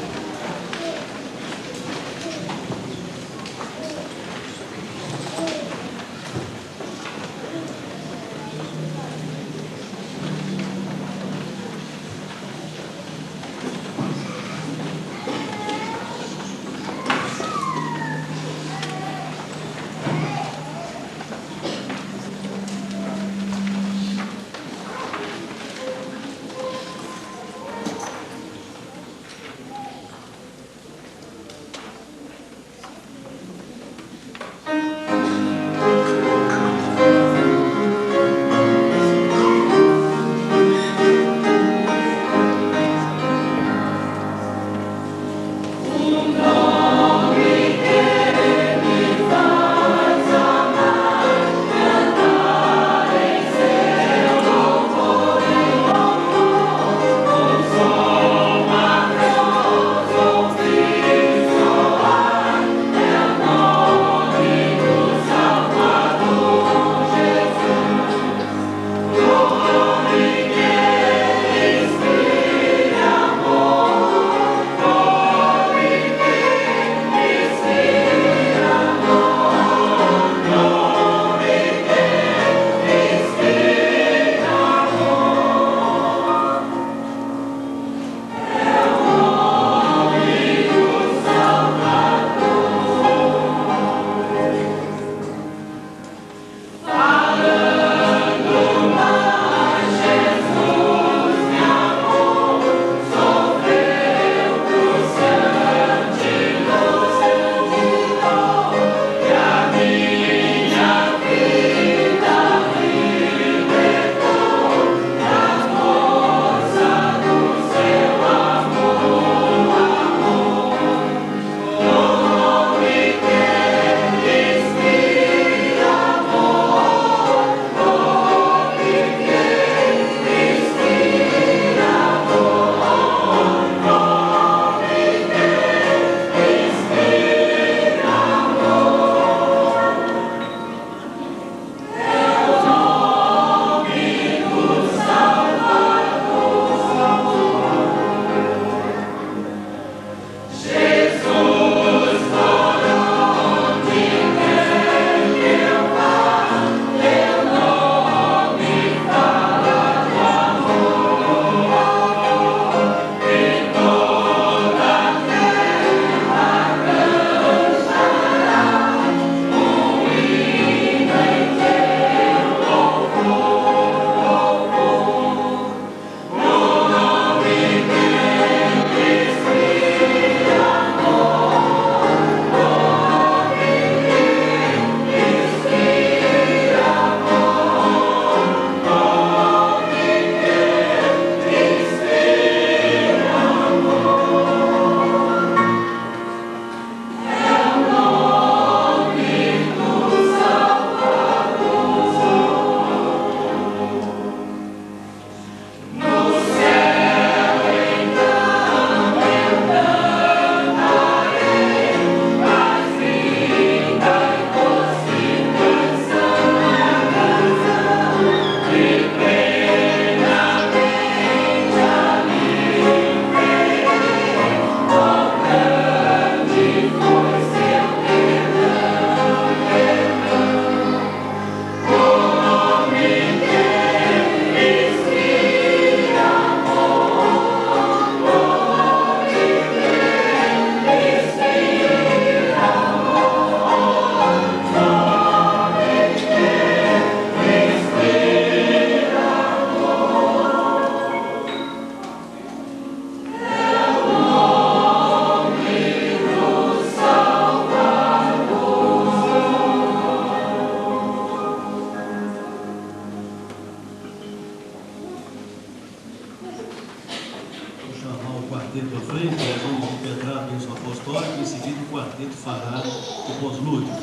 fará o pós-lúdio.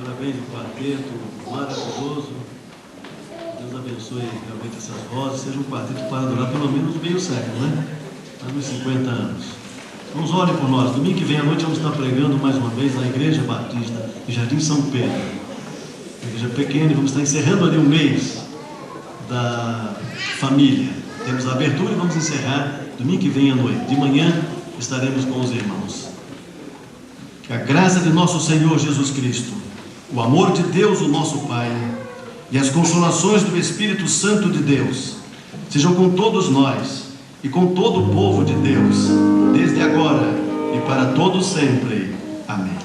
Parabéns ao quarteto maravilhoso. Deus abençoe realmente essas vozes. Seja um quarteto para durar pelo menos meio século, né? Há uns 50 anos. Vamos, orem por nós. Domingo que vem à noite vamos estar pregando mais uma vez na Igreja Batista de Jardim São Pedro. Igreja pequena, e vamos estar encerrando ali um mês da família. Temos a abertura e vamos encerrar domingo que vem à noite. De manhã estaremos com os irmãos. Que a graça de nosso Senhor Jesus Cristo, o amor de Deus, o nosso Pai, e as consolações do Espírito Santo de Deus sejam com todos nós e com todo o povo de Deus, desde agora e para todo sempre. Amém.